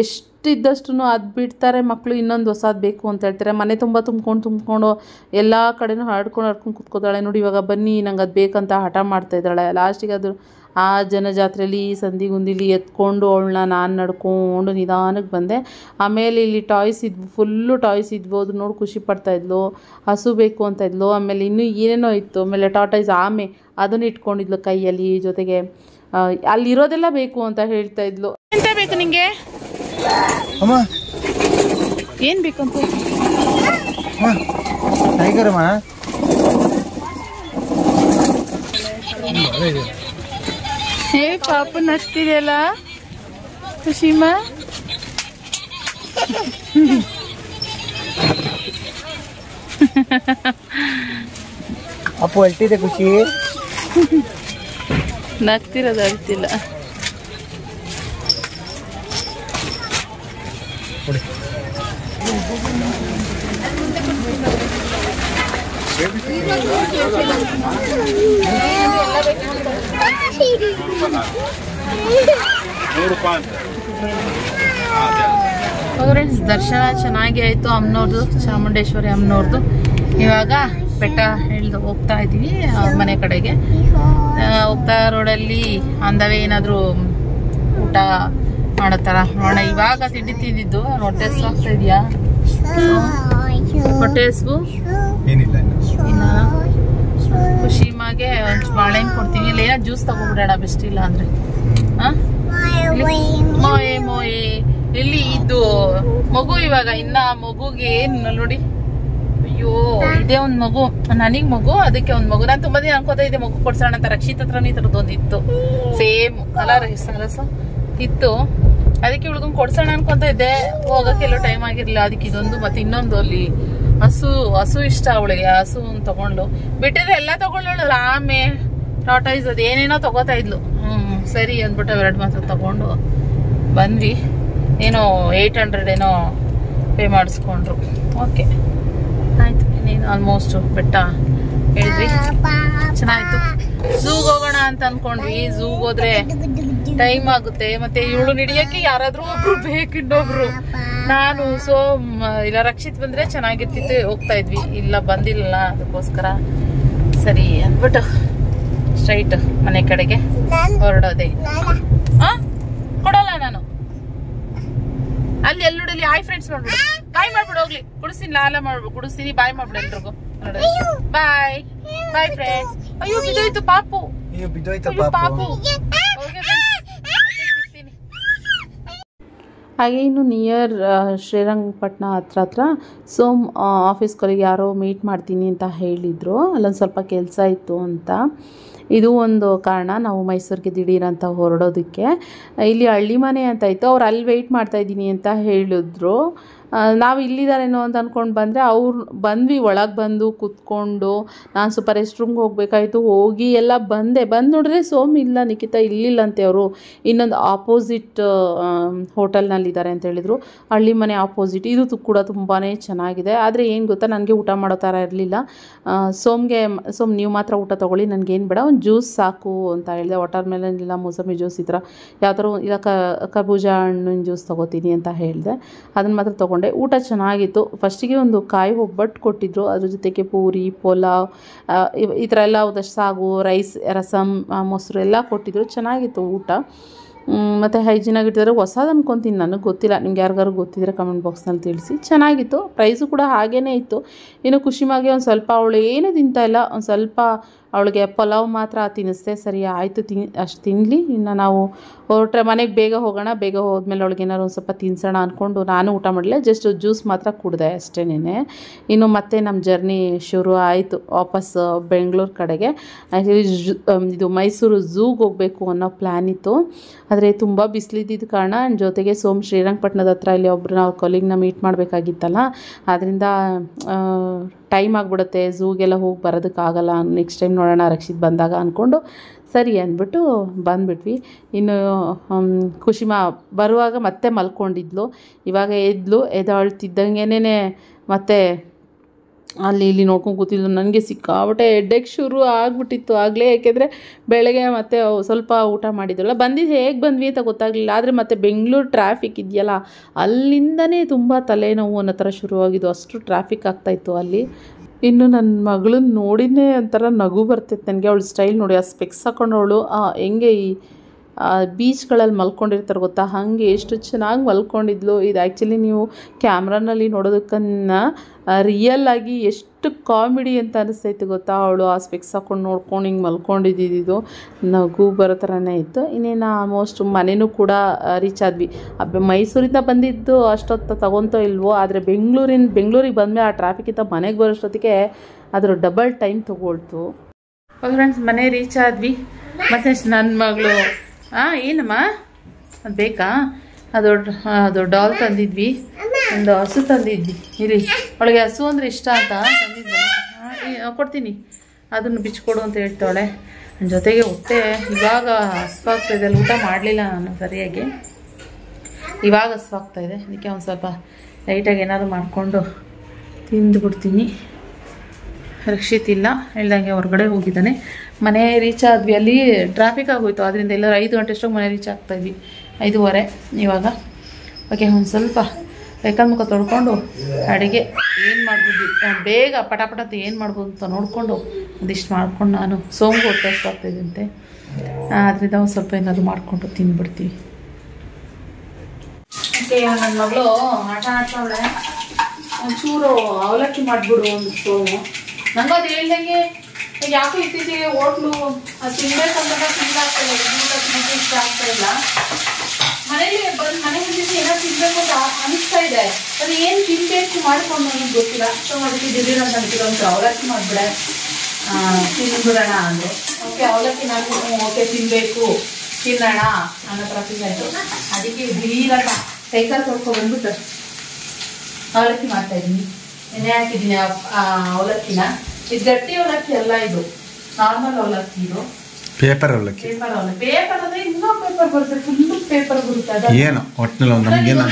ಎಷ್ಟಿದ್ದಷ್ಟು ಅದು ಬಿಡ್ತಾರೆ ಮಕ್ಕಳು, ಇನ್ನೊಂದು ಹೊಸದು ಬೇಕು ಅಂತ ಹೇಳ್ತಾರೆ. ಮನೆ ತುಂಬ ತುಂಬ್ಕೊಂಡು ಎಲ್ಲ ಕಡೆನೂ ಹರಡ್ಕೊಂಡು ಕೂತ್ಕೋತಾಳೆ. ನೋಡಿ ಇವಾಗ ಬನ್ನಿ ನಂಗೆ ಅದು ಬೇಕಂತ ಹಠ ಮಾಡ್ತಾಯಿದ್ದಾಳೆ. ಲಾಸ್ಟಿಗೆ ಅದು ಆ ಜನಜಾತ್ರೆಯಲ್ಲಿ ಸಂದಿಗುಂದಿಲಿ ಎತ್ಕೊಂಡು ಅವಳನ್ನ ನಾನು ನಡ್ಕೊಂಡು ನಿಧಾನಕ್ಕೆ ಬಂದೆ. ಆಮೇಲೆ ಇಲ್ಲಿ ಟಾಯ್ಸ್ ಇದ್ವು, ಫುಲ್ಲು ಟಾಯ್ಸ್ ಇದ್ವು. ಅದು ನೋಡಿ ಖುಷಿ ಪಡ್ತಾಯಿದ್ಲು, ಹಸು ಬೇಕು ಅಂತ ಇದ್ಲು. ಆಮೇಲೆ ಇನ್ನೂ ಏನೇನೋ ಇತ್ತು. ಆಮೇಲೆ ಟಾಟಾಯ್ಸ್ ಆಮೆ ಅದನ್ನು ಇಟ್ಕೊಂಡಿದ್ಲು ಕೈಯಲ್ಲಿ. ಜೊತೆಗೆ ಅಲ್ಲಿರೋದೆಲ್ಲ ಬೇಕು ಅಂತ ಹೇಳ್ತಾ ಇದ್ಲು. ಎಂತ ಬೇಕು ನಿಂಗೆ? ಏನು ಬೇಕಂತ? ಟೈಗರ್ ಅಮ್ಮ. ಹೇ ಪಾಪ ನಗ್ತಿದೆಯಲ್ಲ ಖುಷಿಮಾ. ಅಪ್ಪು ಅಳ್ತಿದೆ ಖುಷಿ. ನಗ್ತಿರೋದು ಅಳ್ತಿಲ್ಲ. ಫ್ರೆಂಡ್ಸ್ ದರ್ಶನ ಚೆನ್ನಾಗಿ ಆಯಿತು. ಅಮ್ಮನವ್ರದ್ದು, ಚಾಮುಂಡೇಶ್ವರಿ ಅಮ್ಮನವ್ರದ್ದು. ಇವಾಗ ಬೆಟ್ಟ ಇಳಿದು ಹೋಗ್ತಾ ಇದ್ದೀವಿ ಮನೆ ಕಡೆಗೆ. ಹೋಗ್ತಾ ರೋಡಲ್ಲಿ ಅಂದವೇ ಏನಾದರೂ ಊಟ ಮಾಡೋ ಥರ ನೋಡೋಣ. ಇವಾಗ ತಿಂಡಿ ತಿಂದಿದ್ದು. ಹೊಟ್ಟೆ ಹಸು ಆಗ್ತಾ ಇದೆಯಾ? ಹೊಟ್ಟೆ ಹಸು ಏನಿಲ್ಲ ಇಲ್ಲ. ಖುಷಿಮಾಗೆ ಒಂದು ಬಾಳೆಹಣ್ಣು ಕೊಡ್ತೀನಿ. ಇಲ್ಲ ಏನೋ ಜ್ಯೂಸ್ ತಗೊಂಡ್ಬಿಡೋಣ ಬೆಸ್ಟ್. ಇಲ್ಲ ಅಂದರೆ ಮೋಯೆ ಇಲ್ಲಿ ಇದು ಮಗು. ಇವಾಗ ಇನ್ನ ಮಗುಗೆ ಏನು ನೋಡಿ, ಅಯ್ಯೋ ಇದೇ ಒಂದು ಮಗು, ನನಗೆ ಮಗು, ಅದಕ್ಕೆ ಒಂದು ಮಗು. ನಾನು ತುಂಬಾ ದಿನ ಅನ್ಕೋತಾ ಇದ್ದೆ ಮಗು ಕೊಡ್ಸೋಣ ಅಂತ. ರಕ್ಷಿತ್ ಹತ್ರನೂ ಈ ಥರದ್ದೊಂದು ಇತ್ತು, ಸೇಮ್ ಕಲರ್ ಸರಸ ಇತ್ತು. ಅದಕ್ಕೆ ಇವಳಿಗೊಂದು ಕೊಡ್ಸೋಣ ಅನ್ಕೊಂತ ಇದ್ದೆ. ಹೋಗಕ್ಕೆಲ್ಲೋ ಟೈಮ್ ಆಗಿರ್ಲಿಲ್ಲ. ಅದಕ್ಕೆ ಇದೊಂದು ಮತ್ತೆ ಇನ್ನೊಂದು ಅಲ್ಲಿ ಹಸು ಇಷ್ಟ ಅವಳಿಗೆ. ಹಸು ತಗೊಂಡ್ಲು. ಬಿಟ್ಟಿದ್ರೆ ಎಲ್ಲ ತಗೊಂಡ್ಳು. ಆಮೆ, ಟಾಟಾಯ್ಸ್ ಅದು ಏನೇನೋ ತಗೋತಾ ಇದ್ಲು. ಸರಿ ಅಂದ್ಬಿಟ್ಟು ಎರಡು ಮಾತ್ರ ತಗೊಂಡು ಬಂದ್ವಿ. ಏನೋ 800 ಏನೋ ಪೇ ಮಾಡಿಸ್ಕೊಂಡ್ರು. ಓಕೆ ಆಯ್ತು. ಇನ್ನೇನು ಆಲ್ಮೋಸ್ಟ್ ಬೆಟ್ಟ ಹೇಳಿದ್ವಿ, ಚೆನ್ನಾಯ್ತು. ಝೂಗೆ ಹೋಗೋಣ ಅಂತ ಅನ್ಕೊಂಡ್ವಿ. ಝೂಗೆ ಹೋದ್ರೆ ಟೈಮ್ ಆಗುತ್ತೆ. ಮತ್ತೆ ಇವಳು ಹಿಡಿಯಕ್ಕೆ ಯಾರಾದ್ರೂ ಒಬ್ರು ಬೇಕು, ಇನ್ನೊಬ್ರು. ನಾನು ಇಲ್ಲ ರಕ್ಷಿತ್ ಬಂದ್ರೆ ಚೆನ್ನಾಗಿರ್ತಿತ್ತು, ಹೋಗ್ತಾ ಇದ್ವಿ. ಇಲ್ಲ ಬಂದಿಲ್ಲ, ಅದಕ್ಕೋಸ್ಕರ ಸರಿ ಅಂದ್ಬಿಟ್ಟು ಸ್ಟ್ರೈಟ್ ಮನೆ ಕಡೆಗೆ ಹೊರಡೋದೆ. ಕೊಡಲ್ಲ ನಾನು ಅಲ್ಲಿ ಎಲ್ಲುಡಲಿ. ಹಾಯ್ ಫ್ರೆಂಡ್ಸ್ ಮಾಡ್ಬಿಡು, ಬಾಯ್ ಮಾಡ್ಬಿಡು. ಹೋಗ್ಲಿ ಕುಡಿಸ್ತೀನಿ, ಲಾಲ ಮಾಡ್ಬಿಡು, ಕುಡಿಸ್ತೀನಿ. ಬಾಯ್ ಮಾಡ್ಬಿಡು ಎಲ್ರಿಗೂ. ಬಾಯ್ ಬಾಯ್ ಫ್ರೆಂಡ್ಸ್. ಅಯ್ಯೋ ಬಿದ್ದೋಯ್ತು ಪಾಪು, ಪಾಪು. ಹಾಗೆ ಇನ್ನು ನಿಯರ್ ಶ್ರೀರಂಗಪಟ್ಟಣ ಹತ್ರ ಸೋಮ್ ಆಫೀಸ್ ಕೊಲಿಗೆ ಯಾರೋ ಮೀಟ್ ಮಾಡ್ತೀನಿ ಅಂತ ಹೇಳಿದರು. ಅಲ್ಲೊಂದು ಸ್ವಲ್ಪ ಕೆಲಸ ಇತ್ತು ಅಂತ. ಇದು ಒಂದು ಕಾರಣ ನಾವು ಮೈಸೂರಿಗೆ ದಿಢೀರಂತ ಹೊರಡೋದಕ್ಕೆ. ಇಲ್ಲಿ ಹಳ್ಳಿ ಮನೆ ಅಂತ ಇತ್ತು. ಅವ್ರು ಅಲ್ಲಿ ವೆಯ್ಟ್ ಮಾಡ್ತಾಯಿದ್ದೀನಿ ಅಂತ ಹೇಳಿದ್ರು. ನಾವು ಇಲ್ಲಿದ್ದಾರೇನೋ ಅಂತ ಅಂದ್ಕೊಂಡು ಬಂದರೆ ಅವ್ರು ಬಂದ್ವಿ. ಒಳಗೆ ಬಂದು ಕೂತ್ಕೊಂಡು ನಾನು ಸ್ವಲ್ಪ ರೆಸ್ಟ್ ರೂಮ್ಗೆ ಹೋಗಬೇಕಾಯ್ತು. ಹೋಗಿ ಎಲ್ಲ ಬಂದು ನೋಡಿದ್ರೆ ಸೋಮ್ ಇಲ್ಲ, ನಿಖಿತಾ ಇಲ್ಲಿಲ್ಲಂತೆ. ಅವರು ಇನ್ನೊಂದು ಆಪೋಸಿಟ್ ಹೋಟೆಲ್ನಲ್ಲಿದ್ದಾರೆ ಅಂತ ಹೇಳಿದರು. ಹಳ್ಳಿ ಮನೆ ಆಪೋಸಿಟ್. ಇದು ಕೂಡ ತುಂಬಾ ಚೆನ್ನಾಗಿದೆ. ಆದರೆ ಏನು ಗೊತ್ತಾ, ನನಗೆ ಊಟ ಮಾಡೋ ಥರ ಇರಲಿಲ್ಲ. ಸೋಮ್ ನೀವು ಮಾತ್ರ ಊಟ ತೊಗೊಳ್ಳಿ, ನನಗೇನು ಬೇಡ, ಒಂದು ಜ್ಯೂಸ್ ಸಾಕು ಅಂತ ಹೇಳಿದೆ. ವಾಟರ್ ಮೆಲನ್ ಇಲ್ಲ, ಮೂಸಂಬಿ ಜ್ಯೂಸ್ ಈ ಥರ ಯಾವ ಥರ ಇಲ್ಲ, ಕರ್ಬೂಜ ಹಣ್ಣಿನ ಜ್ಯೂಸ್ ತೊಗೋತೀನಿ ಅಂತ ಹೇಳಿದೆ. ಅದನ್ನು ಮಾತ್ರ ತೊಗೊಂಡೆ. ಊಟ ಚೆನ್ನಾಗಿತ್ತು. ಫಸ್ಟಿಗೆ ಒಂದು ಕಾಯಿ ಒಬ್ಬಟ್ಟು ಕೊಟ್ಟಿದ್ದರು. ಅದ್ರ ಜೊತೆಗೆ ಪೂರಿ, ಪಲಾವ್ ಈ ಥರ ಎಲ್ಲ ಒಂದಷ್ಟು ಸಾಗು, ರೈಸ್, ರಸಮ್, ಮೊಸರು ಎಲ್ಲ ಕೊಟ್ಟಿದ್ದರು. ಚೆನ್ನಾಗಿತ್ತು ಊಟ. ಮತ್ತು ಹೈಜಿನಾಗಿ ಇಟ್ಟಿದ್ದಾರೆ. ಹೊಸದು ಅನ್ಕೊತೀನಿ, ನನಗೆ ಗೊತ್ತಿಲ್ಲ. ನಿಮ್ಗೆ ಯಾರಿಗಾರು ಗೊತ್ತಿದ್ರೆ ಕಮೆಂಟ್ ಬಾಕ್ಸ್ನಲ್ಲಿ ತಿಳಿಸಿ. ಚೆನ್ನಾಗಿತ್ತು. ಪ್ರೈಸು ಕೂಡ ಹಾಗೇ ಇತ್ತು. ಇನ್ನು ಖುಷಿಮಾಗೆ ಒಂದು ಸ್ವಲ್ಪ ಅವಳು ಏನೂ ತಿಂತಾ ಇಲ್ಲ, ಒಂದು ಸ್ವಲ್ಪ ಅವಳಿಗೆ ಪಲಾವ್ ಮಾತ್ರ ತಿನ್ನಿಸ್ದೆ. ಸರಿ ಆಯಿತು, ಅಷ್ಟು ತಿನ್ನಲಿ, ಇನ್ನು ನಾವು ಹೊರಟ್ರೆ ಮನೆಗೆ ಬೇಗ ಹೋಗೋಣ. ಬೇಗ ಹೋದ್ಮೇಲೆ ಅವಳಿಗೆ ಏನಾದ್ರು ಒಂದು ಸ್ವಲ್ಪ ತಿನ್ಸೋಣ ಅಂದ್ಕೊಂಡು ನಾನು ಊಟ ಮಾಡಲಿಲ್ಲ, ಜಸ್ಟ್ ಜ್ಯೂಸ್ ಮಾತ್ರ ಕುಡಿದೆ ಅಷ್ಟೇನೆ. ಇನ್ನು ಮತ್ತೆ ನಮ್ಮ ಜರ್ನಿ ಶುರು ಆಯಿತು ವಾಪಸ್ ಬೆಂಗಳೂರು ಕಡೆಗೆ. ಆ್ಯಕ್ಚುಲಿ ಇದು ಮೈಸೂರು ಝೂಗೆ ಹೋಗಬೇಕು ಅನ್ನೋ ಪ್ಲ್ಯಾನ್ ಇತ್ತು. ಆದರೆ ತುಂಬ ಬಿಸಿಲಿದ್ದಿದ್ದ ಕಾರಣ, ಜೊತೆಗೆ ಶ್ರೀರಂಗಪಟ್ಟಣದ ಹತ್ರ ಇಲ್ಲಿ ಒಬ್ಬರು ನಾವು ಕೊಲೀಗ್ನ ಮೀಟ್ ಮಾಡಬೇಕಾಗಿತ್ತಲ್ಲ, ಆದ್ದರಿಂದ ಟೈಮ್ ಆಗಿಬಿಡುತ್ತೆ, ಝೂಗೆಲ್ಲ ಹೋಗಿ ಬರೋದಕ್ಕಾಗಲ್ಲ, ನೆಕ್ಸ್ಟ್ ಟೈಮ್ ನೋಡೋಣ ರಕ್ಷಿತ್ ಬಂದಾಗ ಅಂದ್ಕೊಂಡು ಸರಿ ಅಂದ್ಬಿಟ್ಟು ಬಂದುಬಿಟ್ವಿ. ಇನ್ನು ಖುಷಿಮಾ ಬರುವಾಗ ಮತ್ತೆ ಮಲ್ಕೊಂಡಿದ್ಲು, ಇವಾಗ ಎದ್ದೇಳ್ತಿದ್ದಂಗೆನೇ ಮತ್ತೆ ಅಲ್ಲಿ ಇಲ್ಲಿ ನೋಡ್ಕೊಂಡು ಕೂತಿದ್ಲು. ನನಗೆ ಸಿಕ್ಕಾಬಿಟ್ಟೆ ಹೆಡ್ಡೇಕ್ ಶುರು ಆಗಿಬಿಟ್ಟಿತ್ತು ಆಗಲೇ, ಯಾಕೆಂದರೆ ಬೆಳಗ್ಗೆ ಮತ್ತೆ ಸ್ವಲ್ಪ ಊಟ ಮಾಡಿದ್ರಲ್ಲ, ಬಂದಿದ್ದು ಹೇಗೆ ಬಂದ್ವಿ ಅಂತ ಗೊತ್ತಾಗಲಿಲ್ಲ. ಆದರೆ ಮತ್ತೆ ಬೆಂಗಳೂರು ಟ್ರಾಫಿಕ್ ಇದೆಯಲ್ಲ, ಅಲ್ಲಿಂದನೇ ತುಂಬ ತಲೆನೋವು ಅನ್ನೋ ಥರ ಶುರುವಾಗಿದ್ದು, ಅಷ್ಟು ಟ್ರಾಫಿಕ್ ಆಗ್ತಾಯಿತ್ತು ಅಲ್ಲಿ. ಇನ್ನು ನನ್ನ ಮಗಳನ್ನ ನೋಡಿನೇ ಒಂಥರ ನಗು ಬರ್ತಿತ್ತು ನನಗೆ. ಅವಳು ಸ್ಟೈಲ್ ನೋಡಿ, ಆ ಸ್ಪೆಕ್ಸ್ ಹಾಕೊಂಡವಳು ಹೆಂಗೆ ಈ ಬೀಚ್ಗಳಲ್ಲಿ ಮಲ್ಕೊಂಡಿರ್ತಾರೆ ಗೊತ್ತಾ, ಹಾಗೆ ಎಷ್ಟು ಚೆನ್ನಾಗಿ ಮಲ್ಕೊಂಡಿದ್ಲು. ಇದು ಆ್ಯಕ್ಚುಲಿ ನೀವು ಕ್ಯಾಮ್ರಾನಲ್ಲಿ ನೋಡೋದಕ್ಕನ್ನ ರಿಯಲ್ಲಾಗಿ ಎಷ್ಟು ಕಾಮಿಡಿ ಅಂತ ಅನಿಸ್ತೈತೆ ಗೊತ್ತಾ. ಅವಳು ಆ ಸ್ಪೆಕ್ಸ್ ಹಾಕೊಂಡು ನೋಡ್ಕೊಂಡು ಹಿಂಗೆ ಮಲ್ಕೊಂಡಿದ್ದು ನಗು ಬರೋ ಥರನೇ ಇತ್ತು. ಇನ್ನೇನು ಆಲ್ಮೋಸ್ಟ್ ಮನೆಯೂ ಕೂಡ ರೀಚ್ ಆದ್ವಿ. ಮೈಸೂರಿಂದ ಬಂದಿದ್ದು ಅಷ್ಟೊತ್ತು ತಗೊತೋ ಇಲ್ವೋ, ಆದರೆ ಬೆಂಗಳೂರಿಗೆ ಬಂದಮೇಲೆ ಆ ಟ್ರಾಫಿಕ್ಕಿಂತ ಮನೆಗೆ ಬರೋಷ್ಟೊತ್ತಿಗೆ ಅದ್ರ ಡಬಲ್ ಟೈಮ್ ತೊಗೊಳ್ತು. ಫ್ರೆಂಡ್ಸ್, ಮನೆ ರೀಚ್ ಆದ್ವಿ. ಮತ್ತು ನನ್ನ ಮಗಳು ಏನಮ್ಮ ಅದು ಬೇಕಾ, ಅದು ಡಾಲ್ ತಂದಿದ್ವಿ, ಒಂದು ಹಸು ತಂದಿದ್ವಿ. ಇರಿ, ಅವಳಿಗೆ ಹಸು ಅಂದರೆ ಇಷ್ಟ ಅಂತ ತಂದಿದ್ದೆ, ಕೊಡ್ತೀನಿ, ಅದನ್ನು ಬಿಚ್ಕೊಡು ಅಂತ ಹೇಳ್ತಾಳೆ. ನನ್ನ ಜೊತೆಗೆ ಹೊಟ್ಟೆ ಇವಾಗ ಹಸ್ವಾಗ್ತಾಯಿದೆ, ಊಟ ಮಾಡಲಿಲ್ಲ ನಾನು ಸರಿಯಾಗಿ, ಇವಾಗ ಹಸ್ವಾಗ್ತಾಯಿದೆ. ಅದಕ್ಕೆ ಒಂದು ಸ್ವಲ್ಪ ಲೈಟಾಗಿ ಏನಾದರೂ ಮಾಡಿಕೊಂಡು ತಿಂದುಬಿಡ್ತೀನಿ. ರಕ್ಷಿತ್ ಇಲ್ಲ, ಹೇಳ್ದಂಗೆ ಹೊರಗಡೆ ಹೋಗಿದ್ದಾನೆ. ಮನೆ ರೀಚ್ ಆದ್ವಿ. ಅಲ್ಲಿ ಟ್ರಾಫಿಕ್ ಆಗೋಯ್ತು, ಅದರಿಂದ ಎಲ್ಲರೂ 5 ಗಂಟೆ ಅಷ್ಟೊಂದು ಮನೆ ರೀಚ್ ಆಗ್ತಾಯಿದ್ವಿ, 5:15 ಇವಾಗ. ಓಕೆ, ಒಂದು ಸ್ವಲ್ಪ ಕೈಕಾಲು ಮುಖ ತೊಳ್ಕೊಂಡು ಅಡುಗೆ ಏನು ಮಾಡ್ಬೋದು, ಬೇಗ ಪಟಾಪಟ ಏನು ಮಾಡ್ಬೋದು ಅಂತ ನೋಡಿಕೊಂಡು ಒಂದಿಷ್ಟು ಮಾಡ್ಕೊಂಡು ನಾನು ಸೋಮ್ಗೆ ಹೊಟ್ಟೆ ಹಸ್ವಾಗ್ತಾಯಿದ್ದಂತೆ, ಅದರಿಂದ ಒಂದು ಸ್ವಲ್ಪ ಏನಾದರೂ ಮಾಡಿಕೊಂಡು ತಿಂದ್ಬಿಡ್ತೀವಿ. ಓಕೆ, ನನ್ನ ಮಗಳು ಆಟ ಆಡ್ತಾವಳೆ. ಒಂಚೂರು ಅವಲಕ್ಕಿ ಮಾಡಿಬಿಡು ಒಂದು ಸೋಮು. ನಂಗೆ ಅದು ಹೇಳ್ದಂಗೆ ಯಾಕೋ ಇತ್ತೀಚೆಗೆ ಹೋಟ್ಲು ತಿನ್ಬೇಕಂತ ತಿಂದಾಗ್ತಾಯಿಲ್ಲ, ಇಷ್ಟ ಆಗ್ತಾಯಿಲ್ಲ. ಮನೇಲಿ ಬಂದು ಮನೆ ಮುಂಚೆ ಏನೋ ತಿನ್ಬೇಕು ಅಂತ ಅನಿಸ್ತಾ ಇದೆ, ಅದು ಏನು ತಿನ್ಬೇಕು ಮಾಡ್ಕೊಂಡು ನನಗೆ ಗೊತ್ತಿಲ್ಲ. ಸೊ ಅದಕ್ಕೆ ದಿಢೀರ್ ಅಂತ ಅಂತಿರೋ ಒಂದು ಅವಲಕ್ಕಿ ಮಾಡಿಬಿಡೆ, ತಿನ್ಬಿಡೋಣ ಅಂದರು. ಓಕೆ, ಅವಲಕ್ಕಿ ನಾನು ಓಕೆ ತಿನ್ನಬೇಕು, ತಿನ್ನೋಣ ಅನ್ನೋ ಥರ ತಿನ್ನಾಯಿತು. ಅದಕ್ಕೆ ದಿಢೀರಂತ ಕೈಕಾಲು ತೊಳ್ಕೊಂಡು ಬಂದ್ಬಿಟ್ಟು ಅವಲಕ್ಕಿ ಮಾಡ್ತಾಯಿದ್ದೀನಿ. ಎಣ್ಣೆ ಹಾಕಿದ್ದೀನಿ ಅವಲಕ್ಕಿನ. ಇದು ಗಟ್ಟಿ ಅವಲಕ್ಕಿ ಅಲ್ಲ, ಇದು ನಾರ್ಮಲ್ ಅವಲಕ್ಕಿ. ಇದು ಪೇಪರ್ ಅವಲಕ್ಕಿ. ಪೇಪರ್ ಅಂದ್ರೆ ಇನ್ನೂ ಪೇಪರ್ ಬರುತ್ತೆ, ಫುಲ್ಲು ಪೇಪರ್ ಬರುತ್ತೆ. ಏನು ಒಟ್ಟಿನಲ್ಲಿ ನಮಗೇನು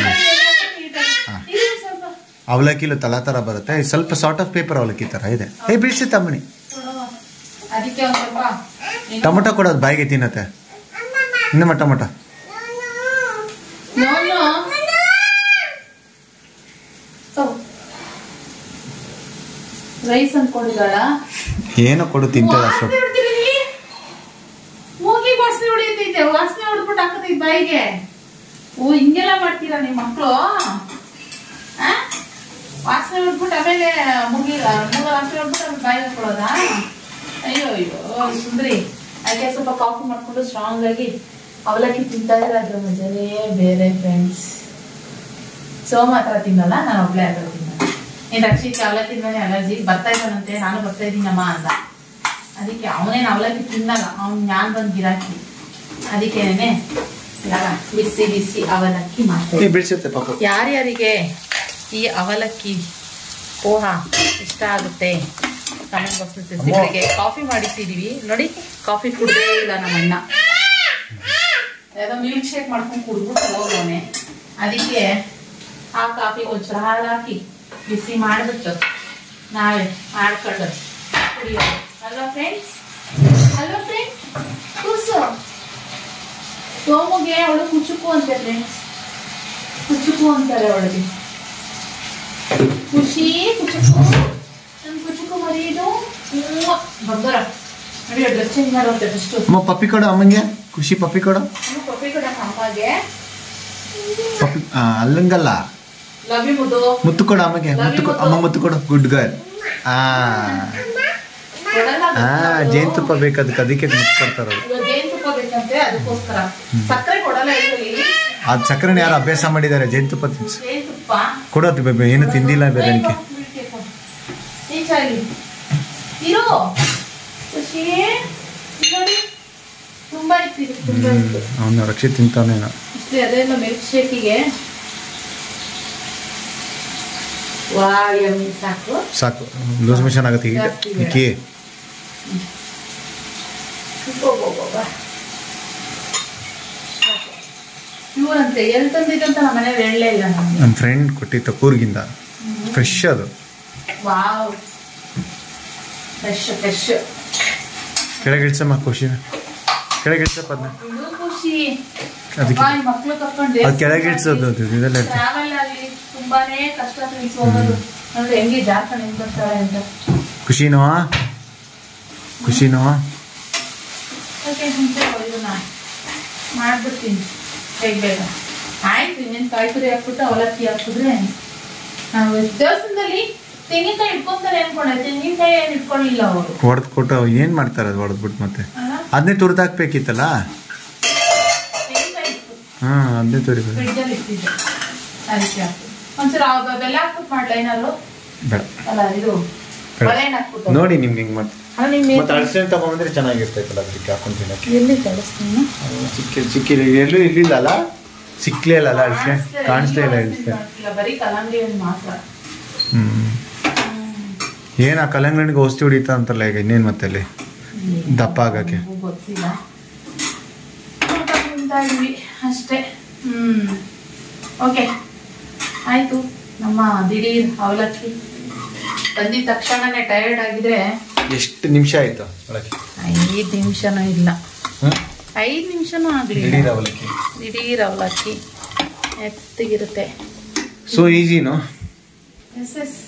ಅವಲಕ್ಕಿಲು ತಲಾ ಥರ ಬರುತ್ತೆ, ಸ್ವಲ್ಪ ಸಾರ್ಟ್ ಆಫ್ ಪೇಪರ್ ಅವಲಕ್ಕಿ ಥರ ಇದೆ. ಬಿಡಿಸಿ ತಮ್ಮಣಿ, ಅದಕ್ಕೆ ಒಂದು ಸ್ವಲ್ಪ ಟೊಮೊಟೊ ಕೊಡೋದು ಬಾಯಿಗೆ ತಿನ್ನತ್ತೆ. ಇನ್ನಮ್ಮ ಟೊಮೊಟೊ ರೈಸ್ ಅಂದ್ಕೊಂಡಿದ್ದಾಳ, ಏನೋ ಕೊಡು ತಿಂತದ. ಮೂಗಿ ವಾಸನೆ ಹೊಡಿತೈತೆ, ವಾಸನೆ ಹೊಡ್ಬಿಟ್ಟು ಹಾಕತೈತೆ ಬಾಯಿಗೆ. ಓ, ಹಿಂಗೆಲ್ಲ ಮಾಡ್ತೀರಾ ನಿಮ್ಮ ಮಕ್ಕಳು? ವಾಸನೆ ಹೊಡ್ಬಿಟ್ಟು ಆಮೇಲೆ ಮೂಗ ವಾಸನೆ ಹೊಡ್ಬಿಟ್ಟು ಆಮೇಲೆ ಬಾಯಿಗೆ ಹಾಕೊಳ್ಳೋದಾ? ಅಯ್ಯೋ ಅಯ್ಯೋ ಸುಂದ್ರಿ. ಅದಕ್ಕೆ ಸ್ವಲ್ಪ ಕಾಫಿ ಮಾಡ್ಕೊಂಡು ಸ್ಟ್ರಾಂಗ್ ಆಗಿ ಅವಲಕ್ಕಿ ತಿಂತಾ ಇದ್ರೆ ಅದ್ರ ಮಜಾನೇ ಬೇರೆ ಫ್ರೆಂಡ್ಸ್. ಸೋಮ ಹತ್ರ ತಿನ್ನಲ್ಲ, ನಾನು ಒಬ್ಳೆ ಹತ್ರ ತಿನ್ನಲ್ಲ. ಏನು ರಕ್ಷಿತ್ ಅವಲಕ್ಕಿ ಮೇಲೆ ಅಲರ್ಜಿ, ಬರ್ತಾ ಇದ್ದಾನಂತೆ, ನಾನು ಬರ್ತಾ ಇದ್ದೀನಮ್ಮ ಅಂದ. ಅದಕ್ಕೆ ಅವನೇನು ಅವಲಕ್ಕಿ ತಿನ್ನಲ್ಲ, ಅವ್ನು ನಾನು ಬಂದು ಗಿರಾಕಿ. ಅದಕ್ಕೇನೆ ಬಿಸಿ ಬಿಸಿ ಅವಲಕ್ಕಿ ಮಾಡ್ತೀನಿ. ಯಾರ್ಯಾರಿಗೆ ಈ ಅವಲಕ್ಕಿ ಪೋಹ ಇಷ್ಟ ಆಗುತ್ತೆ ಕಮೆಂಟ್ ಬಾಕ್ಸ್ ಸಿಕ್ಕರಿಗೆ. ಕಾಫಿ ಮಾಡಿಟ್ಟಿದೀವಿ ನೋಡಿ, ಕಾಫಿ ಕುಡ್ದೇ ಇಲ್ಲ ನಮ್ಮಣ್ಣ, ಯಾವುದೋ ಮಿಲ್ಕ್ ಶೇಕ್ ಮಾಡ್ಕೊಂಡು ಕುಡ್ಬಿಟ್ಟು ಹೋಗೋನೆ. ಅದಕ್ಕೆ ಆ ಕಾಫಿಗೆ ಒಂಚೂರು ಹಾಲು ಹಾಕಿ ಬಿಸಿ ಮಾಡಿಬಿಟ್ಟು ನಾವೇ ಮಾಡ್ಕೊಂಡು ಕುಡಿಯೋದು ಅಲ್ವಾ ಫ್ರೆಂಡ್ಸ್? ಅಲ್ವಾ ಫ್ರೆಂಡ್ಸ್? ಕೂಸು ಸೋಮುಗೆ ಅವಳು ಕುಚುಕು ಅಂತೆ ಫ್ರೆಂಡ್ಸ್, ಕುಚುಕು ಅಂತಾರೆ ಅವಳಿಗೆ. ಖುಷಿ ಕುಚುಕು, ನನ್ನ ಕುಚುಕು ಮರಿಯೋದು ಬಂಗಾರ ನೋಡಿ. ಡ್ರೆಸ್ ಚೇಂಜ್ ಮಾಡೋದು ಫಸ್ಟು. ಪಪ್ಪಿ ಕೊಡು ಅಮ್ಮಂಗೆ, ಖುಷಿ ಪಪ್ಪಿ ಕೊಡು. ಪಪ್ಪಿ ಕೊಡ ಅಮ್ಮಗೆ, ಪಪ್ಪಿ ಅಲ್ಲಂಗಲ್ಲ, ಲವ್ ಯು ಮುದ್ದು. ಮುತ್ತು ಕೊಡು ಅಮ್ಮಗೆ, ಮುತ್ತು ಕೊಡು ಅಮ್ಮ, ಮುತ್ತು ಕೊಡು. Good girl. ಜೇನುತುಪ್ಪ ಬೇಕು ಅದಕ್ಕೆ ಮುಚ್ಕೊಡ್ತಾರೆ ಜೇನುತುಪ್ಪ ಬೇಕಂತೆ ಅದಕ್ಕೋಸ್ಕರ. ಸಕ್ಕರೆ ಕೊಡಲ್ಲ ಇದರಲ್ಲಿ. ಅದು ಸಕ್ಕರೆನ ಯಾರು ಅಭ್ಯಾಸ ಮಾಡಿದ್ದಾರೆ ಜೇನುತುಪ್ಪ ತಿನ್ಸಿ ಜೇನುತುಪ್ಪ ಕೊಡೋದು ಬೇಬೆ ಏನು ತಿಂದಿಲ್ಲ ಬೇರೆ ನನಗೆ ಇರೋ ಖುಷಿ ನೋಡಿ ತುಂಬಾ ಇತ್ತು ತುಂಬಾ ಇತ್ತು. ಅವನು ರಕ್ಷಿತ್ ತಿಂತಾನೇನೋ ಅಷ್ಟೇ. ಅದೆಲ್ಲ ಮಿಲ್ಕ್ ಶೇಕಿಗೆ ಸಾಕು ಸಾಕು ಲೂಸ್ ಮಿಷನ್ ಆಗುತ್ತೆ ಈಗ ಇಕ್ಕಿ ಇವ್ರಂತೆ ಎಲ್ಲಿ ತಂದಿದ್ದಂತ ನಮ್ಮ ಮನೇಲಿ ಹೇಳಲೇ ಇಲ್ಲ. ನಮ್ಮ ಫ್ರೆಂಡ್ ಕೊಟ್ಟಿತ್ತು ಕೂರ್ಗಿಂದ ಫ್ರೆಶ್ ಅದು. Wow fresh fresh. ಕೆಳಗೆ ಇಳಿಸಮ್ಮ ಖುಷಿ ಕೆಳಗೆ ಇಳಿಸಪ್ಪ ಅದನ್ನ ಖುಷಿ ಅದಕ್ಕೆ ಮಕ್ಳು ಕರ್ಕೊಂಡು ಅದು ಕೆಳಗೆ ಇಳಿಸೋದು ಅದು ಇದೆಲ್ಲ ಇರ್ತದೆ. ಟ್ರಾವೆಲ್ ಆಗಲಿ ತುಂಬಾನೇ ಕಷ್ಟ ಹೋಗೋದು ನೋಡಿ ಹೆಂಗೆ ಜಾರ್ಖಂಡ್ ಹೆಂಗ್ ಬರ್ತಾರೆ ಅಂತ. ಖುಷಿನೋ ಖುಷಿನೋ ಓಕೆ ಇದನ್ನ ಮಾಡ್ಬಿಡ್ತೀನಿ ಬೇಗ ಬೇಗ. ಆಯ್ತು ಇನ್ನೇನು ಕಾಯಿ ತುರಿ ಹಾಕ್ಬಿಟ್ಟು ಅವಲಕ್ಕಿ ಹಾಕಿದ್ರೆ ನಾವು ದೇವಸ್ಥಾನದಲ್ಲಿ ತೆಂಗಿನಕಾಯಿ ಇಟ್ಕೊಂತಾರೆ ಅನ್ಕೊಂಡೆ. ತೆಂಗಿನಕಾಯಿ ಏನು ಇಟ್ಕೊಳ್ಳಿಲ್ಲ ಅವರು. ಹೊಡೆದು ಕೊಟ್ಟು ಏನು ಮಾಡ್ತಾರೆ ಅದು ಹೊಡೆದ್ಬಿಟ್ಟು ಮತ್ತೆ ಅದನ್ನೇ ತುರಿದು ಹಾಕ್ಬೇಕಿತ್ತಲ್ಲ. ತೆಂಗಿನಕಾಯಿ ಇತ್ತು ಹಾಂ ಅದನ್ನೇ ತುರಿಬೇಕು. ಫ್ರಿಡ್ಜಲ್ಲಿ ಇಟ್ಟಿದ್ದೆ ಅದಕ್ಕೆ ಹಾಕಿ ಒಂದ್ಸಲ ಬೆಲ್ಲ ಹಾಕ್ಬಿಟ್ಟು ಮಾಡ್ಲಾ ಏನಾದ್ರು ಬೇಡ ಅಲ್ಲ ಇದು ಬಲೆಹಣ್ಣು ಹಾಕ್ಬಿಟ್ಟು ನೋಡಿ ನಿಮ್ಗೆ ಹಿಂಗೆ ಮತ್ತೆ ನಿಮ್ಗೆ ಮತ್ತೆ ಅಳಸೆ ತಗೊಂಡ್ಬಂದ್ರೆ ಚೆನ್ನಾಗಿರ್ತೈತಲ್ಲ ಅದಕ್ಕೆ ಹಾಕೊಂಡು ತಿನ್ನಕ್ಕೆ. ಎಲ್ಲಿ ಕಳಿಸ್ತೀನಿ ಸಿಕ್ಕಿಲ್ಲ ಎಲ್ಲೂ ಇರ್ಲಿಲ್ಲ ಅಲ್ಲ ಸಿಕ್ಲೇ ಇಲ್ಲ ಅಲ್ಲ ಅಳಸೆ ಕಾಣಿಸ್ಲೇ ಇಲ್ಲ ಅಳಸೆ. ಬರೀ ಕಲ್ಲಂಗಡಿ ಮಾತ್ರ. ಏನು ಆ ಕಲ್ಲಂಗಡಿಗೆ ಔಷಧಿ ಹೊಡಿತಾ ಅಂತಲ್ಲ ಈಗ ಇನ್ನೇನು ಮತ್ತೆ ಅಲ್ಲಿ ದಪ್ಪ ಆಗಕ್ಕೆ ಗೊತ್ತಿಲ್ಲ ಅಷ್ಟೇ. ಓಕೆ ಆಯ್ತು. ನಮ್ಮ ದಿಢೀರ್ ಅವಲಕ್ಕಿ ಬಂದಿದ ತಕ್ಷಣನೇ ಟಯರ್ಡ್ ಆಗಿದ್ರೆ ಎಷ್ಟು ನಿಮಿಷ ಆಯ್ತು ಒಳಗೆ? 5 ನಿಮಿಷನೂ ಇಲ್ಲ. 5 ನಿಮಿಷನೂ ಆಗಲಿ. ದಿಢೀರ್ ಅವಲಕ್ಕಿ ಎತ್ತಿಗಿರುತ್ತೆ. ಸೊ ಈಸಿನೋ? Yes yes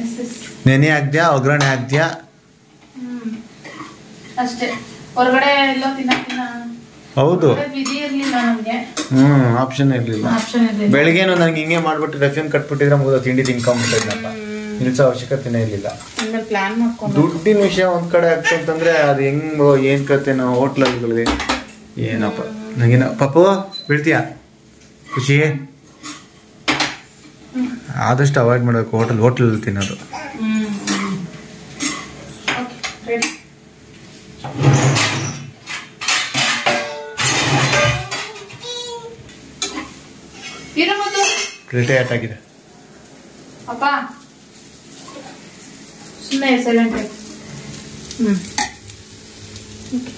yes yes. ನೆನೆ ಹಾಕ್ದ್ಯಾ ಒಗ್ಗರಣೆ ಹಾಕ್ದ್ಯಾ? ಅಷ್ಟೇ. ಹೊರಗಡೆ ಎಲ್ಲೋ ತಿನ್ನಕ್ಕಿನ್ನ ಹೌದು ವಿಧಿ ಇರ್ಲಿಲ್ಲ ನಮ್ಗೆ. ಆಪ್ಷನ್ ಇರ್ಲಿಲ್ಲ. ಆಪ್ಷನ್ ಇರ್ಲಿಲ್ಲ. ಬೆಳಿಗ್ಗೆನು ನನಗೆ ಹಿಂಗೆ ಮಾಡ್ಬಿಟ್ಟು ರೆಫ್ಯೂನ್ ಕಟ್ಬಿಟ್ಟಿದ್ರೆ ಮುಗಿದ ತಿಂಡಿ ತಿನ್ಕೊಂಡ್ಬಿಟ್ಟಿದ್ನಪ್ಪ. ನಿಲ್ಸೋ ಅವಶ್ಯಕತೆನೇ ಇರಲಿಲ್ಲ. ಆಮೇಲೆ ಪ್ಲಾನ್ ಮಾಡ್ಕೊಂಡು ದುಡ್ಡಿನ ವಿಷಯ ಒಂದ್ ಕಡೆ ಆಗ್ತಂತಂದ್ರೆ ಅದು ಹೆಂಗೋ ಏನ್ ಕತೆನೋ ಹೋಟ್ಲಲ್ಲಿ ಏನಪ್ಪ ನಂಗೇನ ಪಾಪು ಬೀಳ್ತೀಯ ಖುಷಿ ಆದಷ್ಟು ಅವಾಯ್ಡ್ ಮಾಡಬೇಕು ಹೋಟೆಲ್ ತಿನ್ನೋದು. ರೆಡಿ. ಪ್ಲೇಟೇ ಆಗಿದೆ ಅಪ್ಪ ಸುಮ್ಮನೆ ಸೈಲೆಂಟ್ ಆಗಿ.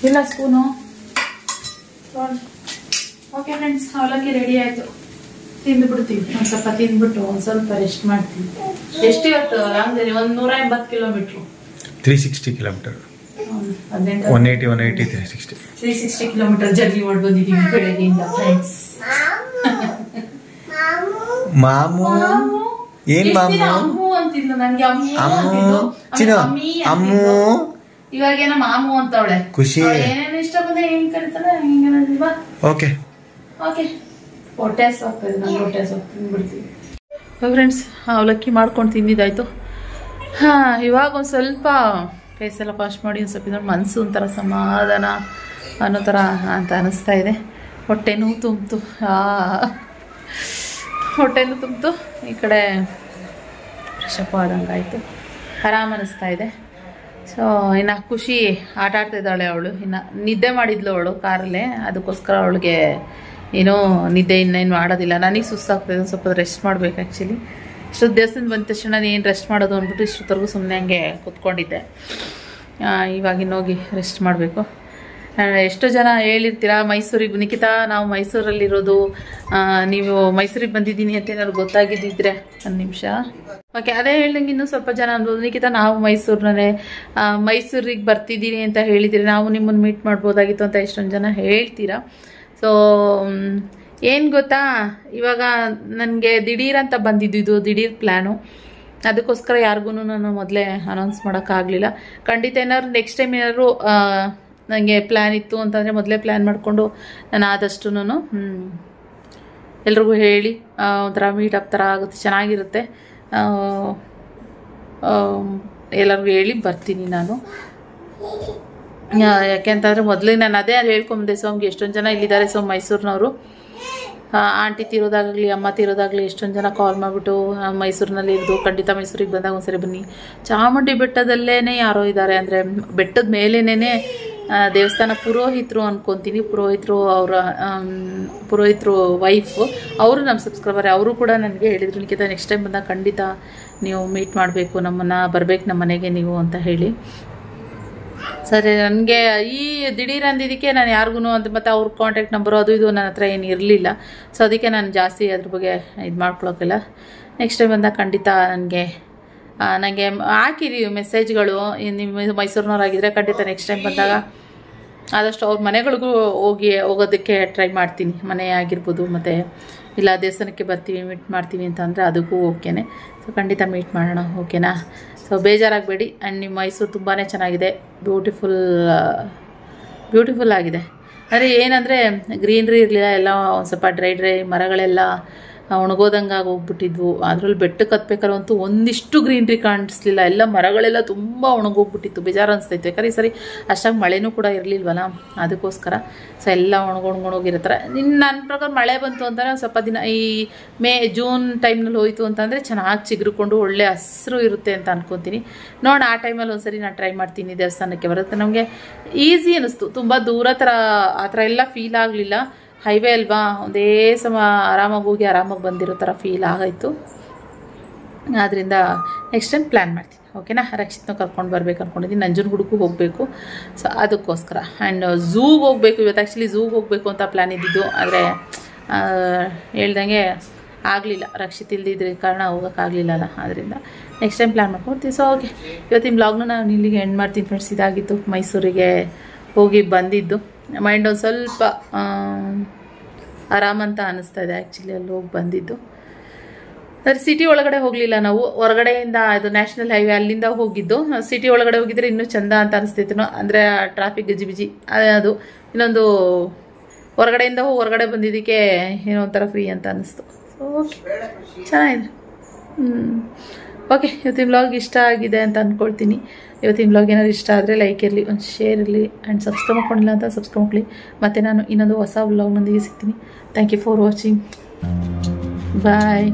ಇಲ್ಲ ಸ್ಪೂನು. ಓಕೆ ಫ್ರೆಂಡ್ಸ್ ಅವಲಕ್ಕಿ ರೆಡಿ ಆಯ್ತು. ತಿಂದ್ಬಿಡ್ತೀವಿ. ಒಂದು ಸ್ವಲ್ಪ ತಿಂದ್ಬಿಟ್ಟು ಒಂದು ಸ್ವಲ್ಪ ರೆಸ್ಟ್ ಮಾಡ್ತೀವಿ. ಎಷ್ಟು ಇವತ್ತು long journey? 180 kilometre. 360 kilometre. 180 360 kilometre journey ಮಾಡಿ ಬಂದಿದ್ದೀವಿ ಬೆಳಗ್ಗೆಯಿಂದ ಫ್ರೆಂಡ್ಸ್. ಮಾಮು ಏನ್ ಮಾಮು ಅಮ್ಮು ಅಂತಿದ್ಲು ನಂಗೆ. ಅಮ್ಮು ಇವಾಗೇನ ಮಾಮು ಅಂತವಳೆ. ಖುಷಿ ಏನೇನು ಇಷ್ಟ ಬಂದ್ರೆ ಹೆಂಗ್ ಕರಿತಾನೆ ಹಿಂಗೇನಲ್ವಾ. ಓಕೆ ಓಕೆ ಹೊಟ್ಟೆ ಹೋಗ್ತದೆ. ನಂಗೆ ಹೊಟ್ಟೆ ತಿಂದ್ಬಿಡ್ತೀವಿ ಫ್ರೆಂಡ್ಸ್. ಅವಲಕ್ಕಿ ಮಾಡ್ಕೊಂಡು ತಿಂದಿದ್ದಾಯ್ತು. ಇವಾಗ ಒಂದು ಸ್ವಲ್ಪ ಫೇಸೆಲ್ಲ ವಾಶ್ ಮಾಡಿ ಒಂದು ಸ್ವಲ್ಪ ಮನಸ್ಸು ಒಂಥರ ಸಮಾಧಾನ ಅನ್ನೋ ಥರ ಅಂತ ಅನ್ನಿಸ್ತಾ ಇದೆ. ಹೊಟ್ಟೆನೂ ತುಂಬಿತು. ಹೊಟ್ಟೆನೂ ತುಂಬಿತು. ಈ ಕಡೆ ಫ್ರೆಶಪ್ ಆದಂಗೆ ಆಯಿತು. ಆರಾಮ ಅನ್ನಿಸ್ತಾ ಇದೆ. ಸೊ ಇನ್ನು ಖುಷಿ ಆಟ ಆಡ್ತಿದ್ದಾಳೆ ಅವಳು. ಇನ್ನು ನಿದ್ದೆ ಮಾಡಿದ್ಲು ಅವಳು ಕಾರಲ್ಲೇ. ಅದಕ್ಕೋಸ್ಕರ ಅವಳಿಗೆ ಏನೋ ನಿದ್ದೆ ಇನ್ನೇನು ಮಾಡೋದಿಲ್ಲ. ನನಗೆ ಸುಸ್ತಾಗ್ತಾಯಿದೆ. ಸ್ವಲ್ಪ ರೆಸ್ಟ್ ಮಾಡಬೇಕು ಆ್ಯಕ್ಚುಲಿ. ಇಷ್ಟೊತ್ತು ದೇವಸ್ಥಾನದ ಬಂದ ತಕ್ಷಣ ಏನು ರೆಸ್ಟ್ ಮಾಡೋದು ಅಂದ್ಬಿಟ್ಟು ಇಷ್ಟೊತ್ತರೆಗೂ ಸುಮ್ಮನೆ ಹಂಗೆ ಕೂತ್ಕೊಂಡಿದ್ದೆ. ಇವಾಗಿನೋಗಿ ರೆಸ್ಟ್ ಮಾಡಬೇಕು. ಎಷ್ಟೋ ಜನ ಹೇಳಿರ್ತೀರ ಮೈಸೂರಿಗೆ ನಿಖಿತಾ ನಾವು ಮೈಸೂರಲ್ಲಿರೋದು, ನೀವು ಮೈಸೂರಿಗೆ ಬಂದಿದ್ದೀನಿ ಅಂತ ಏನಾದ್ರು ಗೊತ್ತಾಗಿದ್ದಿದ್ರೆ ಒಂದು ನಿಮಿಷ. ಓಕೆ ಅದೇ ಹೇಳ್ದಂಗೆ ಇನ್ನೂ ಸ್ವಲ್ಪ ಜನ ಅನ್ಬೋದು ನಿಖಿತಾ ನಾವು ಮೈಸೂರಿಗೆ ಬರ್ತಿದ್ದೀನಿ ಅಂತ ಹೇಳಿದ್ದೀರಿ, ನಾವು ನಿಮ್ಮನ್ನು ಮೀಟ್ ಮಾಡ್ಬೋದಾಗಿತ್ತು ಅಂತ ಎಷ್ಟೊಂದು ಜನ ಹೇಳ್ತೀರಾ. ಸೊ ಏನು ಗೊತ್ತಾ, ಇವಾಗ ನನಗೆ ದಿಢೀರಂತ ಬಂದಿದ್ದು ದಿಢೀರ್ ಪ್ಲ್ಯಾನು. ಅದಕ್ಕೋಸ್ಕರ ಯಾರಿಗೂ ನಾನು ಮೊದಲೇ ಅನೌನ್ಸ್ ಮಾಡೋಕ್ಕಾಗಲಿಲ್ಲ. ಖಂಡಿತ ಏನಾದ್ರು ನೆಕ್ಸ್ಟ್ ಟೈಮ್ ಏನಾದ್ರು ನನಗೆ ಪ್ಲ್ಯಾನ್ ಇತ್ತು ಅಂತಂದರೆ ಮೊದಲೇ ಪ್ಲ್ಯಾನ್ ಮಾಡಿಕೊಂಡು ನಾನು ಆದಷ್ಟು ಎಲ್ರಿಗೂ ಹೇಳಿ ಒಂಥರ ಮೀಟಪ್ ಥರ ಆಗುತ್ತೆ, ಚೆನ್ನಾಗಿರುತ್ತೆ. ಎಲ್ಲರಿಗೂ ಹೇಳಿ ಬರ್ತೀನಿ ನಾನು. ಯಾಕೆಂತಂದರೆ ಮೊದಲಿಗೆ ನಾನು ಅದೇ ಹೇಳ್ಕೊಂಬಂದೆ ಸೋಮ್ಗೆ ಎಷ್ಟೊಂದು ಜನ ಇಲ್ಲಿದ್ದಾರೆ ಮೈಸೂರಿನವರು ಆಂಟಿ ತೀರೋದಾಗಲಿ ಅಮ್ಮ ತೀರೋದಾಗಲಿ ಎಷ್ಟೊಂದು ಜನ ಕಾಲ್ ಮಾಡಿಬಿಟ್ಟು ಮೈಸೂರಿನಲ್ಲಿ ಇರೋದು ಖಂಡಿತ ಮೈಸೂರಿಗೆ ಬಂದಾಗ ಒಂದ್ಸರಿ ಬನ್ನಿ. ಚಾಮುಂಡಿ ಬೆಟ್ಟದಲ್ಲೇ ಯಾರೋ ಇದ್ದಾರೆ ಅಂದರೆ ಬೆಟ್ಟದ ಮೇಲೇನೇ ದೇವಸ್ಥಾನ ಪುರೋಹಿತರು ಅನ್ಕೊತೀನಿ, ಪುರೋಹಿತರು ವೈಫು ಅವರು ನಮ್ಮ ಸಬ್ಸ್ಕ್ರೈಬರ್. ಅವರು ಕೂಡ ನನಗೆ ಹೇಳಿದ್ರು ನಿಖಿತ ನೆಕ್ಸ್ಟ್ ಟೈಮ್ ಬಂದಾಗ ಖಂಡಿತ ನೀವು ಮೀಟ್ ಮಾಡಬೇಕು, ನಮ್ಮನ್ನು ಬರಬೇಕು ನಮ್ಮ ಮನೆಗೆ ನೀವು ಅಂತ ಹೇಳಿ. ಸರಿ, ನನಗೆ ಈ ದಿಢೀರ್ ಅಂದಿದ್ದಕ್ಕೆ ನಾನು ಯಾರಿಗೂ ಮತ್ತು ಅವ್ರ ಕಾಂಟ್ಯಾಕ್ಟ್ ನಂಬರು ಅದು ಇದು ನನ್ನ ಹತ್ರ ಏನು ಇರಲಿಲ್ಲ. ಸೊ ಅದಕ್ಕೆ ನಾನು ಜಾಸ್ತಿ ಅದ್ರ ಬಗ್ಗೆ ಇದು ಮಾಡ್ಕೊಳಕ್ಕಿಲ್ಲ. ನೆಕ್ಸ್ಟ್ ಟೈಮ್ ಬಂದಾಗ ಖಂಡಿತ ನನಗೆ ಹಾಕಿರಿ ಮೆಸೇಜ್ಗಳು. ನಿಮ್ಮ ಮೈಸೂರಿನವರಾಗಿದ್ದರೆ ಖಂಡಿತ ನೆಕ್ಸ್ಟ್ ಟೈಮ್ ಬಂದಾಗ ಆದಷ್ಟು ಅವ್ರ ಮನೆಗಳಿಗೂ ಹೋಗೋದಕ್ಕೆ ಟ್ರೈ ಮಾಡ್ತೀನಿ. ಮನೆ ಆಗಿರ್ಬೋದು, ಮತ್ತು ಇಲ್ಲ ದೇವಸ್ಥಾನಕ್ಕೆ ಬರ್ತೀವಿ ಮೀಟ್ ಮಾಡ್ತೀವಿ ಅಂತ ಅಂದರೆ ಅದಕ್ಕೂ ಓಕೆನೆ. ಸೊ ಖಂಡಿತ ಮೀಟ್ ಮಾಡೋಣ, ಓಕೆನಾ? ಸೊ ಬೇಜಾರಾಗಬೇಡಿ. ಆ್ಯಂಡ್ ನಿಮ್ಮ ಮೈಸೂರು ತುಂಬಾ ಚೆನ್ನಾಗಿದೆ, ಬ್ಯೂಟಿಫುಲ್ ಆಗಿದೆ. ಅಂದರೆ ಏನಂದರೆ ಗ್ರೀನ್ರಿ ಇರಲಿಲ್ಲ, ಎಲ್ಲ ಒಂದು ಸ್ವಲ್ಪ ಡ್ರೈ ಮರಗಳೆಲ್ಲ ಒಣಗೋದಂಗೆ ಹೋಗ್ಬಿಟ್ಟಿದ್ವು. ಅದರಲ್ಲಿ ಬೆಟ್ಟಕ್ಕೆ ಹತ್ಬೇಕಾದ್ರೆ ಅಂತೂ ಒಂದಿಷ್ಟು ಗ್ರೀನ್ರಿ ಕಾಣಿಸ್ಲಿಲ್ಲ, ಎಲ್ಲ ಮರಗಳೆಲ್ಲ ತುಂಬ ಒಣಗೋಗ್ಬಿಟ್ಟಿತ್ತು. ಬೇಜಾರು ಅನಿಸ್ತೈತೆ, ಯಾಕಂದರೆ ಈ ಸರಿ ಅಷ್ಟಾಗಿ ಮಳೆನೂ ಕೂಡ ಇರಲಿಲ್ವಲ್ಲ, ಅದಕ್ಕೋಸ್ಕರ. ಸೊ ಎಲ್ಲ ಒಣಗೋಗಿರತ್ತಾರೆ. ನನ್ನ ಪ್ರಕಾರ ಮಳೆ ಬಂತು ಅಂತಂದರೆ ಸ್ವಲ್ಪ ದಿನ ಈ ಜೂನ್ ಟೈಮ್ನಲ್ಲಿ ಹೋಯಿತು ಅಂತಂದರೆ ಚೆನ್ನಾಗಿ ಚಿಗುರುಕೊಂಡು ಒಳ್ಳೆ ಹಸಿರು ಇರುತ್ತೆ ಅಂತ ಅನ್ಕೊತೀನಿ. ನೋಡೋಣ, ಆ ಟೈಮಲ್ಲಿ ಒಂದ್ಸರಿ ನಾನು ಟ್ರೈ ಮಾಡ್ತೀನಿ ದೇವಸ್ಥಾನಕ್ಕೆ ಬರುತ್ತೆ. ನಮಗೆ ಈಸಿ ಅನ್ನಿಸ್ತು, ತುಂಬ ದೂರ ಆ ಥರ ಎಲ್ಲ ಫೀಲ್ ಆಗಲಿಲ್ಲ. ಹೈವೇ ಅಲ್ವಾ, ಒಂದೇ ಸಮ ಆರಾಮಾಗಿ ಹೋಗಿ ಆರಾಮಾಗಿ ಬಂದಿರೋ ಥರ ಫೀಲ್ ಆಗಾಯಿತು. ಆದ್ದರಿಂದ ನೆಕ್ಸ್ಟ್ ಟೈಮ್ ಪ್ಲ್ಯಾನ್ ಮಾಡ್ತೀನಿ, ಓಕೆನಾ? ರಕ್ಷಿತ್ನೂ ಕರ್ಕೊಂಡು ಬರ್ಬೇಕು ಅಂದ್ಕೊಂಡಿದ್ದೀನಿ. ನಂಜನಗೂಡಿಗೂ ಹೋಗಬೇಕು, ಸೊ ಅದಕ್ಕೋಸ್ಕರ. ಆ್ಯಂಡ್ ಝೂಗೆ ಹೋಗಬೇಕು. ಇವತ್ತು ಆ್ಯಕ್ಚುಲಿ ಝೂಗೆ ಹೋಗಬೇಕು ಅಂತ ಪ್ಲ್ಯಾನ್ ಇದ್ದಿದ್ದು, ಆದರೆ ಹೇಳ್ದಂಗೆ ಆಗಲಿಲ್ಲ. ರಕ್ಷಿತ್ ಇಲ್ದಿದ್ರ ಕಾರಣ ಹೋಗೋಕ್ಕಾಗಲಿಲ್ಲಲ್ಲ, ಆದ್ದರಿಂದ ನೆಕ್ಸ್ಟ್ ಟೈಮ್ ಪ್ಲ್ಯಾನ್ ಮಾಡ್ಕೊಡ್ತೀವಿ. ಸೊ ಓಕೆ, ಇವತ್ತಿನ ಬ್ಲಾಗ್ನ ನಾನು ಇಲ್ಲಿಗೆ ಎಂಡ್ ಮಾಡ್ತೀನಿ ಫ್ರೆಂಡ್ಸ್. ಇದಾಗಿತ್ತು ಮೈಸೂರಿಗೆ ಹೋಗಿ ಬಂದಿದ್ದು. ಮೈಂಡ್ ಒಂದು ಸ್ವಲ್ಪ ಆರಾಮಂತ ಅನ್ನಿಸ್ತಾ ಇದೆ ಆ್ಯಕ್ಚುಲಿ ಅಲ್ಲಿ ಹೋಗಿ ಬಂದಿದ್ದು. ಆದರೆ ಸಿಟಿ ಒಳಗಡೆ ಹೋಗಲಿಲ್ಲ ನಾವು, ಹೊರಗಡೆಯಿಂದ ಇದು ನ್ಯಾಷನಲ್ ಹೈವೇ ಅಲ್ಲಿಂದ ಹೋಗಿದ್ದು. ಸಿಟಿ ಒಳಗಡೆ ಹೋಗಿದ್ರೆ ಇನ್ನೂ ಚೆಂದ ಅಂತ ಅನಿಸ್ತಿತ್ತು, ಅಂದರೆ ಟ್ರಾಫಿಕ್ ಗಜಿಬಿಜಿ ಅದು. ಇನ್ನೊಂದು ಹೊರಗಡೆ ಬಂದಿದ್ದಕ್ಕೆ ಏನೋ ಒಂಥರ ಫ್ರೀ ಅಂತ ಅನ್ನಿಸ್ತು. ಸೊ ಓಕೆ, ಚೆನ್ನಾಗಿದೆ. ಓಕೆ, ಇವತ್ತಿನ ಬ್ಲಾಗ್ ಇಷ್ಟ ಆಗಿದೆ ಅಂತ ಅಂದ್ಕೊಳ್ತೀನಿ. ಇವತ್ತಿನ ಬ್ಲಾಗ್ ಏನಾದ್ರು ಇಷ್ಟ ಆದರೆ ಲೈಕ್ ಇರಲಿ, ಒಂದು ಶೇರ್ ಇರಲಿ, ಆ್ಯಂಡ್ ಸಬ್ಸ್ಕ್ರೈಬ್ ಮಾಡ್ಕೊಂಡಿಲ್ಲ ಅಂತ ಸಬ್ಸ್ಕ್ರೈಬ್ ಮಾಡ್ಕೊಳ್ಳಿ. ಮತ್ತು ನಾನು ಇನ್ನೊಂದು ಹೊಸ ಬ್ಲಾಗ್ನೊಂದಿಗೆ ಸಿಗ್ತೀನಿ. Thank you for watching. Bye.